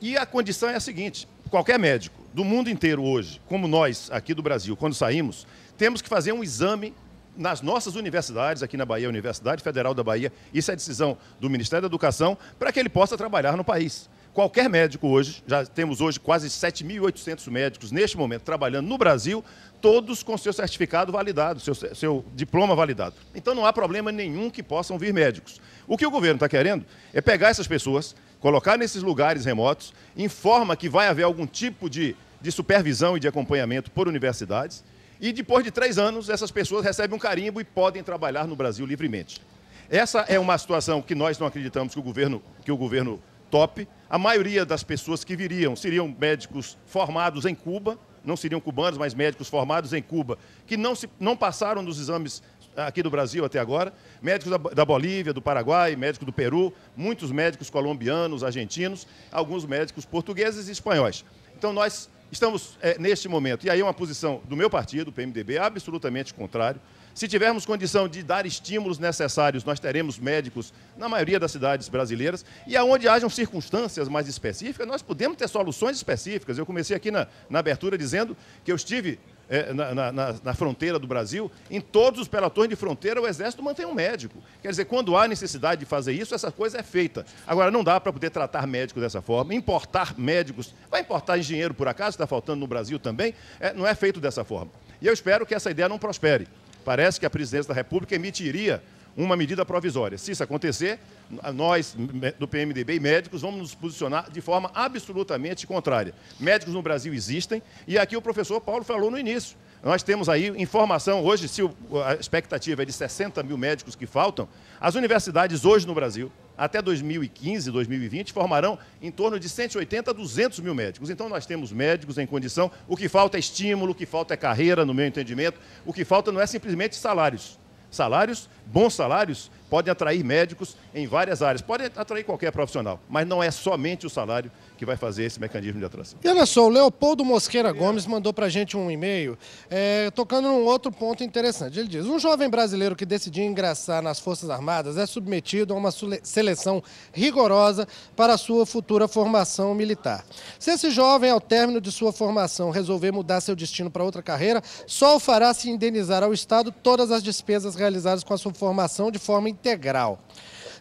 E a condição é a seguinte, qualquer médico do mundo inteiro hoje, como nós aqui do Brasil, quando saímos, temos que fazer um exame nas nossas universidades, aqui na Bahia, Universidade Federal da Bahia, isso é decisão do Ministério da Educação, para que ele possa trabalhar no país. Qualquer médico hoje, já temos hoje quase 7.800 médicos neste momento trabalhando no Brasil, todos com seu certificado validado, seu diploma validado. Então não há problema nenhum que possam vir médicos. O que o governo está querendo é pegar essas pessoas, colocar nesses lugares remotos, informa que vai haver algum tipo de supervisão e de acompanhamento por universidades, e depois de 3 anos, essas pessoas recebem um carimbo e podem trabalhar no Brasil livremente. Essa é uma situação que nós não acreditamos que o governo tope. A maioria das pessoas que viriam seriam médicos formados em Cuba, não seriam cubanos, mas médicos formados em Cuba, que não passaram nos exames aqui do Brasil até agora, médicos da Bolívia, do Paraguai, médicos do Peru, muitos médicos colombianos, argentinos, alguns médicos portugueses e espanhóis. Então nós estamos neste momento, e aí é uma posição do meu partido, o PMDB, absolutamente contrário. Se tivermos condição de dar estímulos necessários, nós teremos médicos na maioria das cidades brasileiras, e aonde hajam circunstâncias mais específicas, nós podemos ter soluções específicas. Eu comecei aqui na abertura dizendo que eu estive na fronteira do Brasil, em todos os pelotões de fronteira o Exército mantém um médico. Quer dizer, quando há necessidade de fazer isso, essa coisa é feita. Agora, não dá para poder tratar médicos dessa forma, importar médicos, vai importar engenheiro por acaso, está faltando no Brasil também, não é feito dessa forma. E eu espero que essa ideia não prospere. Parece que a Presidência da República emitiria uma medida provisória. Se isso acontecer, nós, do PMDB e médicos, vamos nos posicionar de forma absolutamente contrária. Médicos no Brasil existem, e aqui o professor Paulo falou no início. Nós temos aí informação, hoje, se a expectativa é de 60 mil médicos que faltam, as universidades hoje no Brasil, até 2015, 2020, formarão em torno de 180 a 200 mil médicos. Então, nós temos médicos em condição, o que falta é estímulo, o que falta é carreira, no meu entendimento, o que falta não é simplesmente salários. Salários, bons salários, podem atrair médicos em várias áreas, podem atrair qualquer profissional, mas não é somente o salário que vai fazer esse mecanismo de atração. E olha só, o Leopoldo Mosqueira Gomes mandou para a gente um e-mail tocando num outro ponto interessante. Ele diz, um jovem brasileiro que decidir ingressar nas Forças Armadas é submetido a uma seleção rigorosa para a sua futura formação militar. Se esse jovem, ao término de sua formação, resolver mudar seu destino para outra carreira, só o fará se indenizar ao Estado todas as despesas realizadas com a sua formação de forma integral.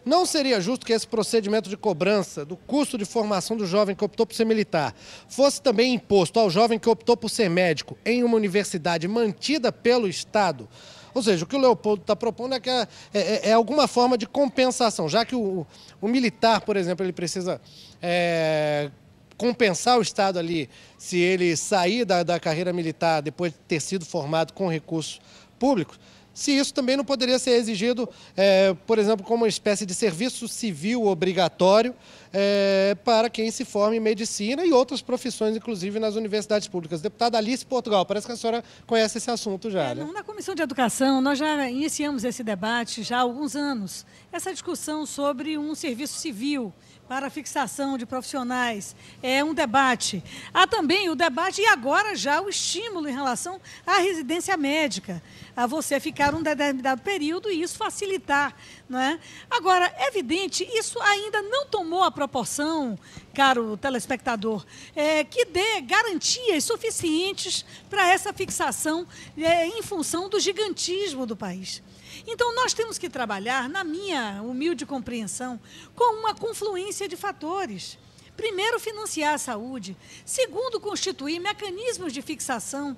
Não seria justo que esse procedimento de cobrança do custo de formação do jovem que optou por ser militar fosse também imposto ao jovem que optou por ser médico em uma universidade mantida pelo Estado? Ou seja, o que o Leopoldo está propondo é que é alguma forma de compensação, já que o militar, por exemplo, ele precisa compensar o Estado ali se ele sair da carreira militar depois de ter sido formado com recursos públicos. Se isso também não poderia ser exigido, por exemplo, como uma espécie de serviço civil obrigatório para quem se forma em medicina e outras profissões, inclusive nas universidades públicas. Deputada Alice Portugal, parece que a senhora conhece esse assunto já, né? Na Comissão de Educação, nós já iniciamos esse debate já há alguns anos, essa discussão sobre um serviço civil para a fixação de profissionais. É um debate. Há também o debate e agora já o estímulo em relação à residência médica, a você ficar um determinado período e isso facilitar, não é? Agora, é evidente, isso ainda não tomou a proporção, caro telespectador, que dê garantias suficientes para essa fixação em função do gigantismo do país. Então, nós temos que trabalhar, na minha humilde compreensão, com uma confluência de fatores. Primeiro, financiar a saúde. Segundo, constituir mecanismos de fixação,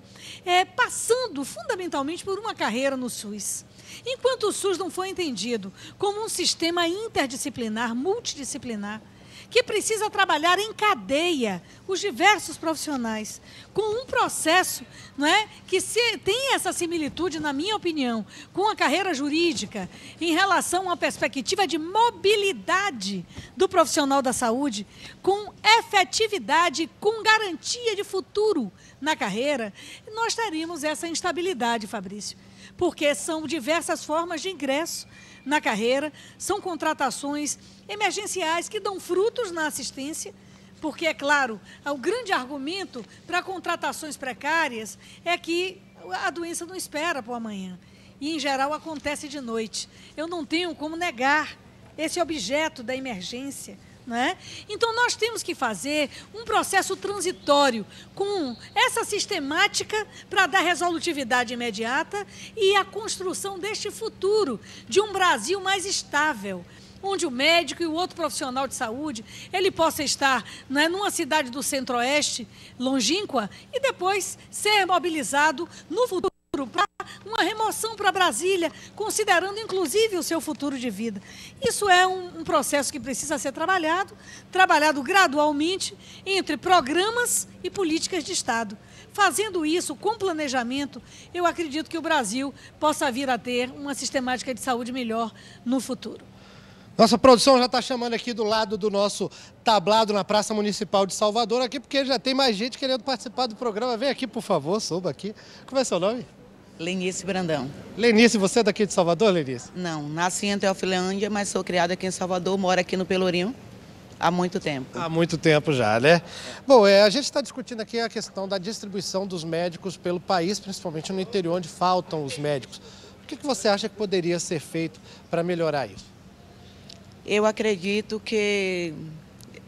passando fundamentalmente por uma carreira no SUS. Enquanto o SUS não for entendido como um sistema interdisciplinar, multidisciplinar, que precisa trabalhar em cadeia os diversos profissionais, com um processo, não é, que tem essa similitude, na minha opinião, com a carreira jurídica, em relação a uma perspectiva de mobilidade do profissional da saúde, com efetividade, com garantia de futuro na carreira, nós teríamos essa instabilidade, Fabrício, porque são diversas formas de ingresso na carreira, são contratações emergenciais que dão frutos na assistência, porque, é claro, o grande argumento para contratações precárias é que a doença não espera para o amanhã e, em geral, acontece de noite. Eu não tenho como negar esse objeto da emergência, não é? Então, nós temos que fazer um processo transitório com essa sistemática para dar resolutividade imediata e a construção deste futuro de um Brasil mais estável, onde o médico e o outro profissional de saúde, ele possa estar, não é, numa cidade do centro-oeste, longínqua, e depois ser mobilizado no futuro para uma remoção para Brasília, considerando inclusive o seu futuro de vida. Isso é um processo que precisa ser trabalhado gradualmente entre programas e políticas de Estado. Fazendo isso com planejamento, eu acredito que o Brasil possa vir a ter uma sistemática de saúde melhor no futuro. Nossa produção já está chamando aqui do lado do nosso tablado na Praça Municipal de Salvador, aqui porque já tem mais gente querendo participar do programa. Vem aqui, por favor, suba aqui. Como é seu nome? Lenice Brandão. Lenice, você é daqui de Salvador, Lenice? Não, nasci em Teofilândia, mas sou criada aqui em Salvador, moro aqui no Pelourinho há muito tempo. Há muito tempo já, né? Bom, a gente está discutindo aqui a questão da distribuição dos médicos pelo país, principalmente no interior, onde faltam os médicos. O que você acha que poderia ser feito para melhorar isso? Eu acredito que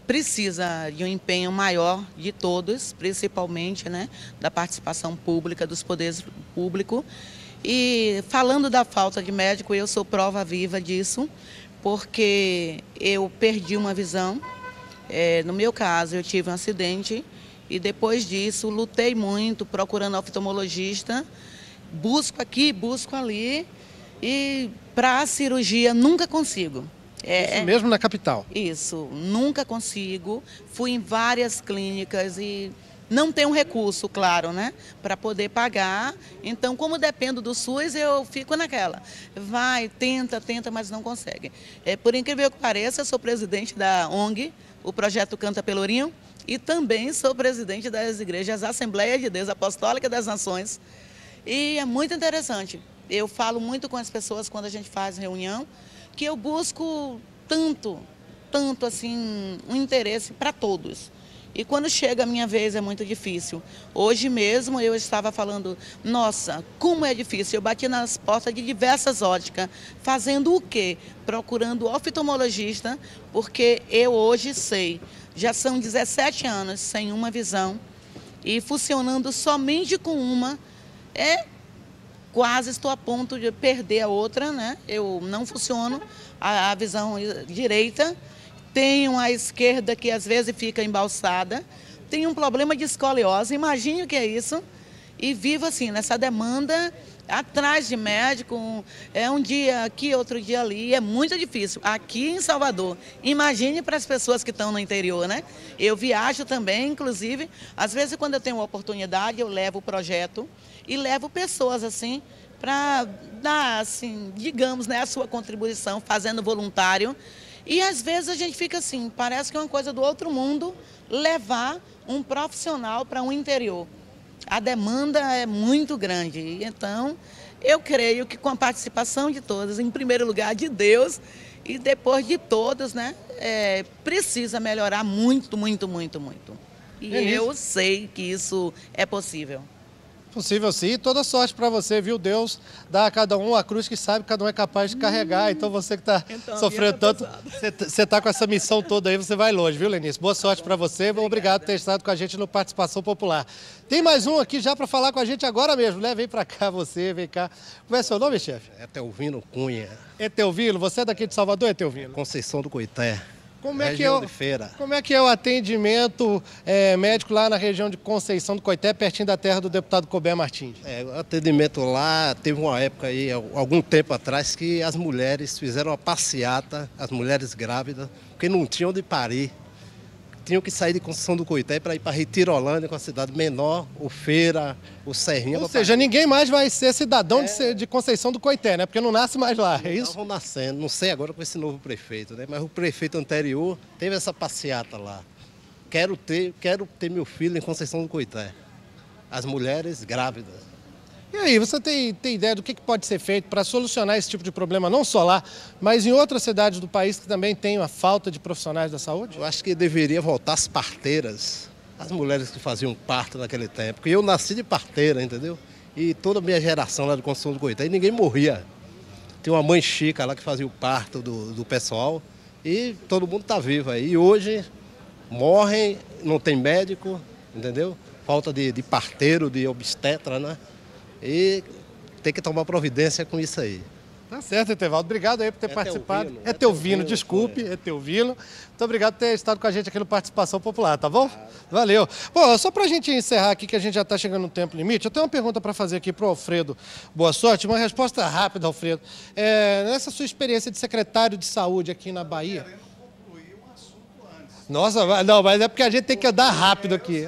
precisa de um empenho maior de todos, principalmente, né, da participação pública, dos poderes públicos. E falando da falta de médico, eu sou prova viva disso, porque eu perdi uma visão. No meu caso, eu tive um acidente e depois disso lutei muito procurando oftalmologista, busco aqui, busco ali e para a cirurgia nunca consigo. Isso mesmo na capital? Isso, nunca consigo. Fui em várias clínicas e não tenho recurso, claro, né, para poder pagar. Então, como dependo do SUS, eu fico naquela. Vai, tenta, mas não consegue. Por incrível que pareça, eu sou presidente da ONG, o Projeto Canta Pelourinho, e também sou presidente das igrejas Assembleia de Deus Apostólica das Nações. E é muito interessante. Eu falo muito com as pessoas quando a gente faz reunião, que eu busco tanto assim, um interesse para todos. E quando chega a minha vez é muito difícil. Hoje mesmo eu estava falando, nossa, como é difícil. Eu bati nas portas de diversas óticas, fazendo o quê? Procurando oftalmologista, porque eu hoje sei, já são 17 anos sem uma visão e funcionando somente com uma, quase estou a ponto de perder a outra, né? Eu não funciono a visão direita, tenho a esquerda que às vezes fica embalsada, tenho um problema de escoliose, imagine o que é isso. e vivo assim, nessa demanda, atrás de médico, é um dia aqui, outro dia ali, é muito difícil. Aqui em Salvador, imagine para as pessoas que estão no interior, né? Eu viajo também, inclusive, às vezes quando eu tenho uma oportunidade, eu levo o projeto e levo pessoas assim, para dar, assim, digamos, né, a sua contribuição, fazendo voluntário. E às vezes a gente fica assim, parece que é uma coisa do outro mundo levar um profissional para um interior. A demanda é muito grande, então eu creio que com a participação de todos, em primeiro lugar de Deus e depois de todos, né, precisa melhorar muito, muito, muito, muito. E eu sei que isso é possível. Possível sim, toda sorte para você, viu? Deus dá a cada um a cruz que sabe que cada um é capaz de carregar. Então você que está sofrendo tanto, você está com essa missão toda aí, você vai longe, viu, Lenice? Boa sorte para você, obrigado por ter estado com a gente no Participação Popular. Tem mais um aqui já para falar com a gente agora mesmo, né? Vem para cá você, vem cá. Como é seu nome, chefe? Etelvino Cunha. Etelvino, você é daqui de Salvador, Etelvino? Conceição do Coité. Como é que é o atendimento médico lá na região de Conceição do Coité, pertinho da terra do deputado Couber Martins? O atendimento lá, teve uma época aí, algum tempo atrás, que as mulheres fizeram uma passeata, as mulheres grávidas, porque não tinham onde parir. Tinham que sair de Conceição do Coité para ir para Retirolândia, com a cidade menor, o Feira, o Serrinha. Ou seja, ninguém mais vai ser cidadão de Conceição do Coité, né? Porque não nasce mais lá, é isso? Estavam nascendo, não sei agora com esse novo prefeito, né? Mas o prefeito anterior teve essa passeata lá. Quero ter meu filho em Conceição do Coité. As mulheres grávidas. E aí, você tem ideia do que pode ser feito para solucionar esse tipo de problema, não só lá, mas em outras cidades do país que também tem uma falta de profissionais da saúde? Eu acho que deveria voltar as parteiras, as mulheres que faziam parto naquele tempo. Porque eu nasci de parteira, entendeu? E toda a minha geração lá de Conceição do Coité, e ninguém morria. Tem uma mãe chica lá que fazia o parto do pessoal e todo mundo está vivo aí. E hoje morrem, não tem médico, entendeu? Falta de parteiro, de obstetra, né? E tem que tomar providência com isso aí. Tá certo, Etevaldo. Obrigado aí por ter participado. Etelvino, desculpe, Etelvino. Muito obrigado por ter estado com a gente aqui no Participação Popular, tá bom? Valeu. Bom, só pra gente encerrar aqui, que a gente já tá chegando no tempo limite, eu tenho uma pergunta para fazer aqui pro Alfredo Boa Sorte, uma resposta rápida, Alfredo. Nessa sua experiência de secretário de saúde aqui na Bahia... Nossa, não, mas é porque a gente tem que andar rápido aqui.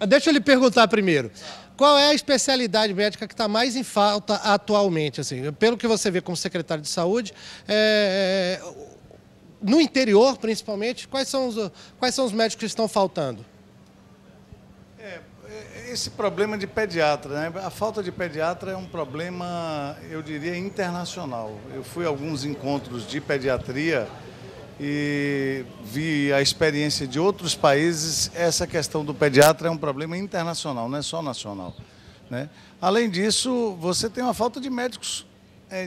Deixa eu lhe perguntar primeiro. Qual é a especialidade médica que está mais em falta atualmente? Assim, pelo que você vê como secretário de saúde, no interior, principalmente, quais são os médicos que estão faltando? Esse problema de pediatra, né? A falta de pediatra é um problema, eu diria, internacional. Eu fui a alguns encontros de pediatria e vi a experiência de outros países. Essa questão do pediatra é um problema internacional, não é só nacional, né? Além disso, você tem uma falta de médicos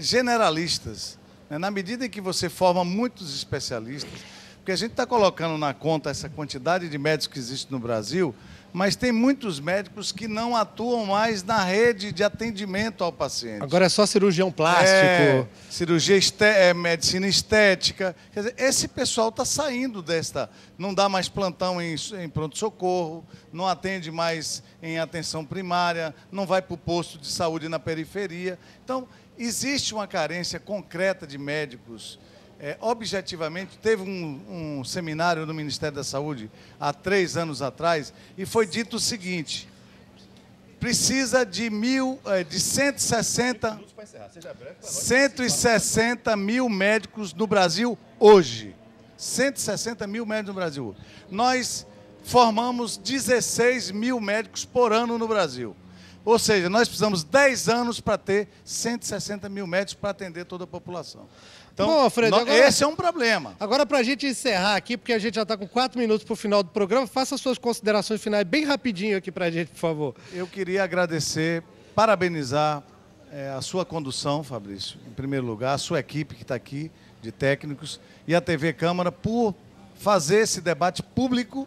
generalistas, né? Na medida em que você forma muitos especialistas, porque a gente está colocando na conta essa quantidade de médicos que existe no Brasil, mas tem muitos médicos que não atuam mais na rede de atendimento ao paciente. Agora é só cirurgião plástico. Cirurgia, medicina estética. Quer dizer, esse pessoal está saindo desta... Não dá mais plantão em pronto-socorro, não atende mais em atenção primária, não vai para o posto de saúde na periferia. Então, existe uma carência concreta de médicos. Objetivamente, teve um seminário no Ministério da Saúde há 3 anos atrás e foi dito o seguinte: precisa de 160 mil médicos no Brasil hoje. 160 mil médicos no Brasil. Nós formamos 16 mil médicos por ano no Brasil. Ou seja, nós precisamos 10 anos para ter 160 mil médicos para atender toda a população. Então, bom, Alfredo, esse é um problema. Agora, para a gente encerrar aqui, porque a gente já está com 4 minutos para o final do programa, faça as suas considerações finais bem rapidinho aqui para a gente, por favor. Eu queria agradecer, parabenizar a sua condução, Fabrício, em primeiro lugar, a sua equipe que está aqui, de técnicos, e a TV Câmara, por fazer esse debate público,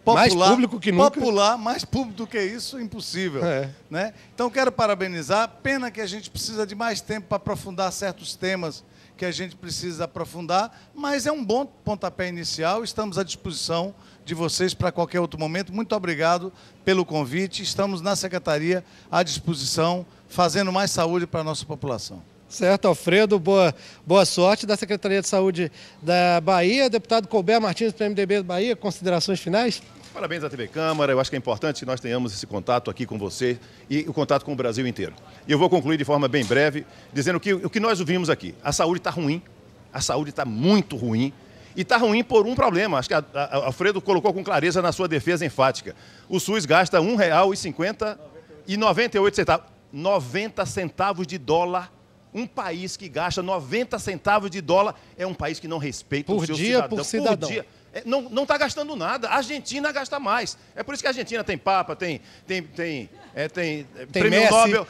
popular, mais público que nunca. Popular, mais público do que isso, impossível. Né? Então, quero parabenizar. Pena que a gente precisa de mais tempo para aprofundar certos temas que que a gente precisa aprofundar, mas é um bom pontapé inicial. Estamos à disposição de vocês para qualquer outro momento. Muito obrigado pelo convite. Estamos na Secretaria à disposição, fazendo mais saúde para a nossa população. Certo, Alfredo, boa sorte da Secretaria de Saúde da Bahia. Deputado Colbert Martins, do MDB da Bahia, considerações finais? Parabéns à TV Câmara, eu acho que é importante que nós tenhamos esse contato aqui com você e o contato com o Brasil inteiro. E eu vou concluir de forma bem breve, dizendo que o que nós ouvimos aqui, a saúde está ruim, a saúde está muito ruim, e está ruim por um problema, acho que Alfredo colocou com clareza na sua defesa enfática. O SUS gasta R$ 1,98, 90 centavos de dólar. Um país que gasta 90 centavos de dólar é um país que não respeita o seu cidadão. Por cidadão. Por dia. Não está gastando nada. A Argentina gasta mais. É por isso que a Argentina tem Papa, tem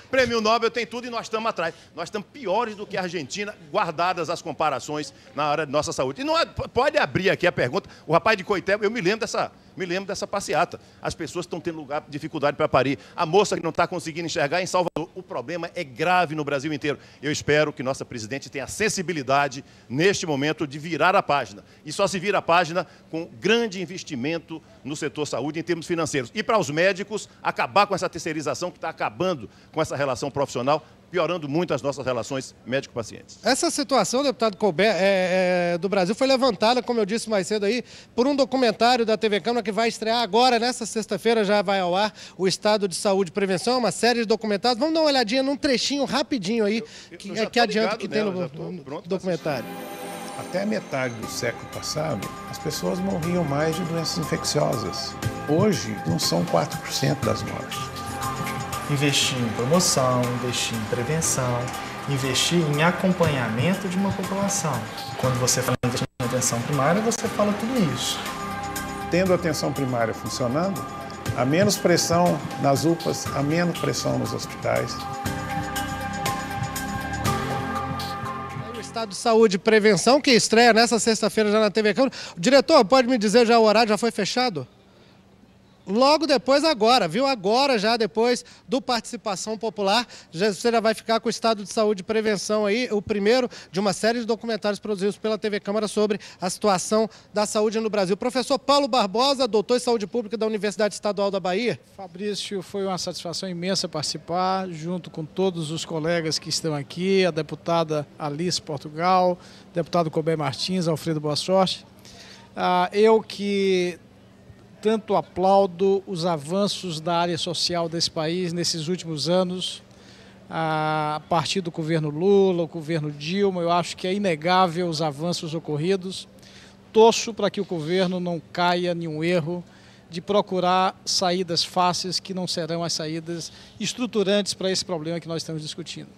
prêmio Nobel, tem tudo e nós estamos atrás. Nós estamos piores do que a Argentina, guardadas as comparações na área de nossa saúde. E não pode abrir aqui a pergunta. O rapaz de Coité, eu me lembro dessa passeata. As pessoas estão tendo dificuldade para parir. A moça que não está conseguindo enxergar em Salvador. O problema é grave no Brasil inteiro. Eu espero que nossa presidente tenha a sensibilidade, neste momento, de virar a página. E só se vira a página com grande investimento no setor saúde em termos financeiros. E para os médicos, acabar com essa terceirização que está acabando com essa relação profissional, piorando muito as nossas relações médico-pacientes. Essa situação, deputado Colbert, do Brasil foi levantada, como eu disse mais cedo aí, por um documentário da TV Câmara que vai estrear agora, nessa sexta-feira, já vai ao ar, o Estado de Saúde e Prevenção, uma série de documentários. Vamos dar uma olhadinha num trechinho rapidinho aí, que adianta que tem no documentário. Até a metade do século passado, as pessoas morriam mais de doenças infecciosas. Hoje, não são 4% das mortes. Investir em promoção, investir em prevenção, investir em acompanhamento de uma população. Quando você fala em investir em atenção primária, você fala tudo isso. Tendo a atenção primária funcionando, há menos pressão nas UPAs, há menos pressão nos hospitais. O Estado de Saúde e Prevenção, que estreia nessa sexta-feira já na TV Câmara. O diretor, pode me dizer já o horário, já foi fechado? Logo depois, agora, viu? Agora, já depois do Participação Popular, você já vai ficar com o Estado de Saúde e Prevenção aí, o primeiro de uma série de documentários produzidos pela TV Câmara sobre a situação da saúde no Brasil. Professor Paulo Barbosa, doutor em Saúde Pública da Universidade Estadual da Bahia. Fabrício, foi uma satisfação imensa participar, junto com todos os colegas que estão aqui, a deputada Alice Portugal, deputado Colbert Martins, Alfredo Boa Sorte. Eu que tanto aplaudo os avanços da área social desse país nesses últimos anos, a partir do governo Lula, o governo Dilma. Eu acho que é inegável os avanços ocorridos. Torço para que o governo não caia em um erro de procurar saídas fáceis que não serão as saídas estruturantes para esse problema que nós estamos discutindo.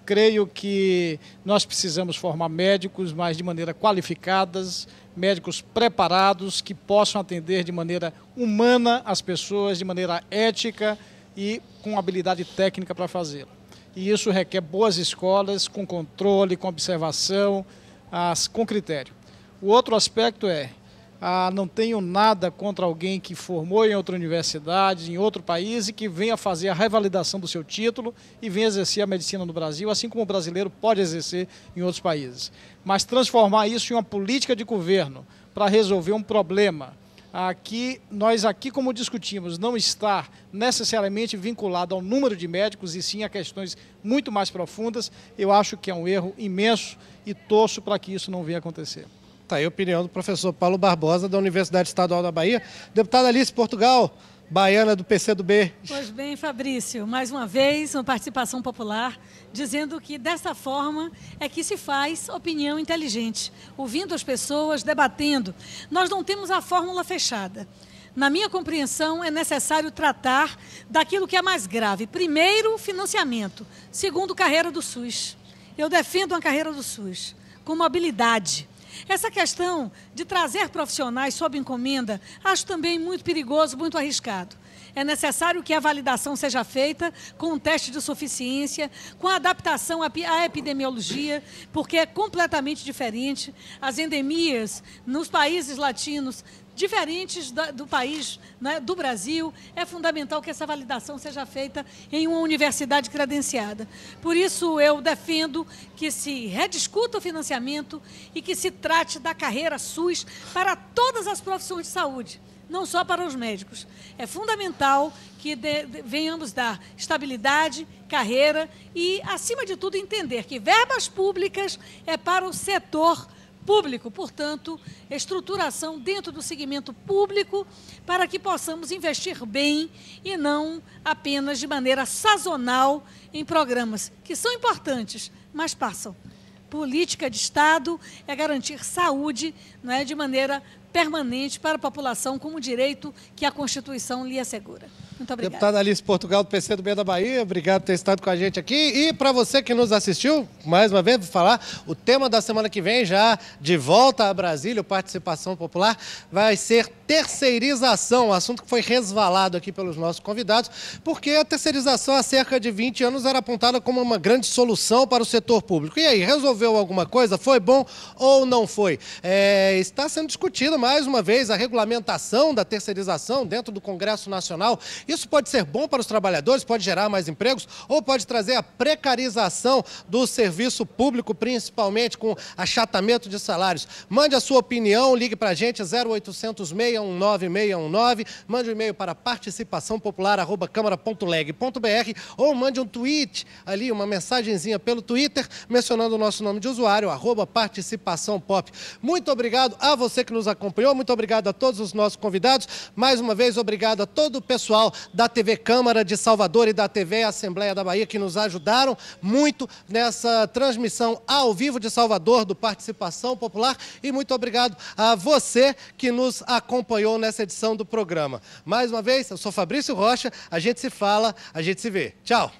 Creio que nós precisamos formar médicos, mas de maneira qualificadas, médicos preparados, que possam atender de maneira humana as pessoas, de maneira ética e com habilidade técnica para fazê-lo. E isso requer boas escolas, com controle, com observação, com critério. O outro aspecto não tenho nada contra alguém que formou em outra universidade, em outro país e que venha fazer a revalidação do seu título e venha exercer a medicina no Brasil, assim como o brasileiro pode exercer em outros países. Mas transformar isso em uma política de governo para resolver um problema nós aqui, como discutimos, não está necessariamente vinculado ao número de médicos e sim a questões muito mais profundas, eu acho que é um erro imenso e torço para que isso não venha acontecer. Está aí a opinião do professor Paulo Barbosa, da Universidade Estadual da Bahia. Deputada Alice Portugal, baiana do PCdoB. Pois bem, Fabrício, mais uma vez, uma participação popular, dizendo que dessa forma é que se faz opinião inteligente, ouvindo as pessoas, debatendo. Nós não temos a fórmula fechada. Na minha compreensão, é necessário tratar daquilo que é mais grave. Primeiro, financiamento. Segundo, carreira do SUS. Eu defendo uma carreira do SUS com mobilidade. Essa questão de trazer profissionais sob encomenda, acho também muito perigoso, muito arriscado. É necessário que a validação seja feita com um teste de suficiência, com a adaptação à epidemiologia, porque é completamente diferente. As endemias nos países latinos diferentes do país, né, do Brasil. É fundamental que essa validação seja feita em uma universidade credenciada. Por isso, eu defendo que se rediscuta o financiamento e que se trate da carreira SUS para todas as profissões de saúde, não só para os médicos. É fundamental que venhamos dar estabilidade, carreira e, acima de tudo, entender que verbas públicas é para o setor público, portanto, estruturação dentro do segmento público para que possamos investir bem e não apenas de maneira sazonal em programas que são importantes, mas passam. Política de Estado é garantir saúde, não é, de maneira permanente para a população como direito que a Constituição lhe assegura. Muito obrigada. Deputada Alice Portugal, do PCdoB da Bahia, obrigado por ter estado com a gente aqui. E para você que nos assistiu, mais uma vez, vou falar, o tema da semana que vem, já de volta a Brasília, Participação Popular, vai ser terceirização, um assunto que foi resvalado aqui pelos nossos convidados, porque a terceirização há cerca de 20 anos era apontada como uma grande solução para o setor público. E aí, resolveu alguma coisa? Foi bom ou não foi? Está sendo discutida mais uma vez a regulamentação da terceirização dentro do Congresso Nacional. Isso pode ser bom para os trabalhadores, pode gerar mais empregos ou pode trazer a precarização do serviço público, principalmente com achatamento de salários. Mande a sua opinião, ligue para a gente, 0800 619 619, mande um e-mail para participaçãopopular@câmara.leg.br ou mande um tweet ali, uma mensagenzinha pelo Twitter, mencionando o nosso nome de usuário, @participaçãopop. Muito obrigado a você que nos acompanhou, muito obrigado a todos os nossos convidados, mais uma vez obrigado a todo o pessoal da TV Câmara de Salvador e da TV Assembleia da Bahia que nos ajudaram muito nessa transmissão ao vivo de Salvador do Participação Popular e muito obrigado a você que nos acompanhou nessa edição do programa. Mais uma vez, eu sou Fabrício Rocha, a gente se fala, a gente se vê. Tchau!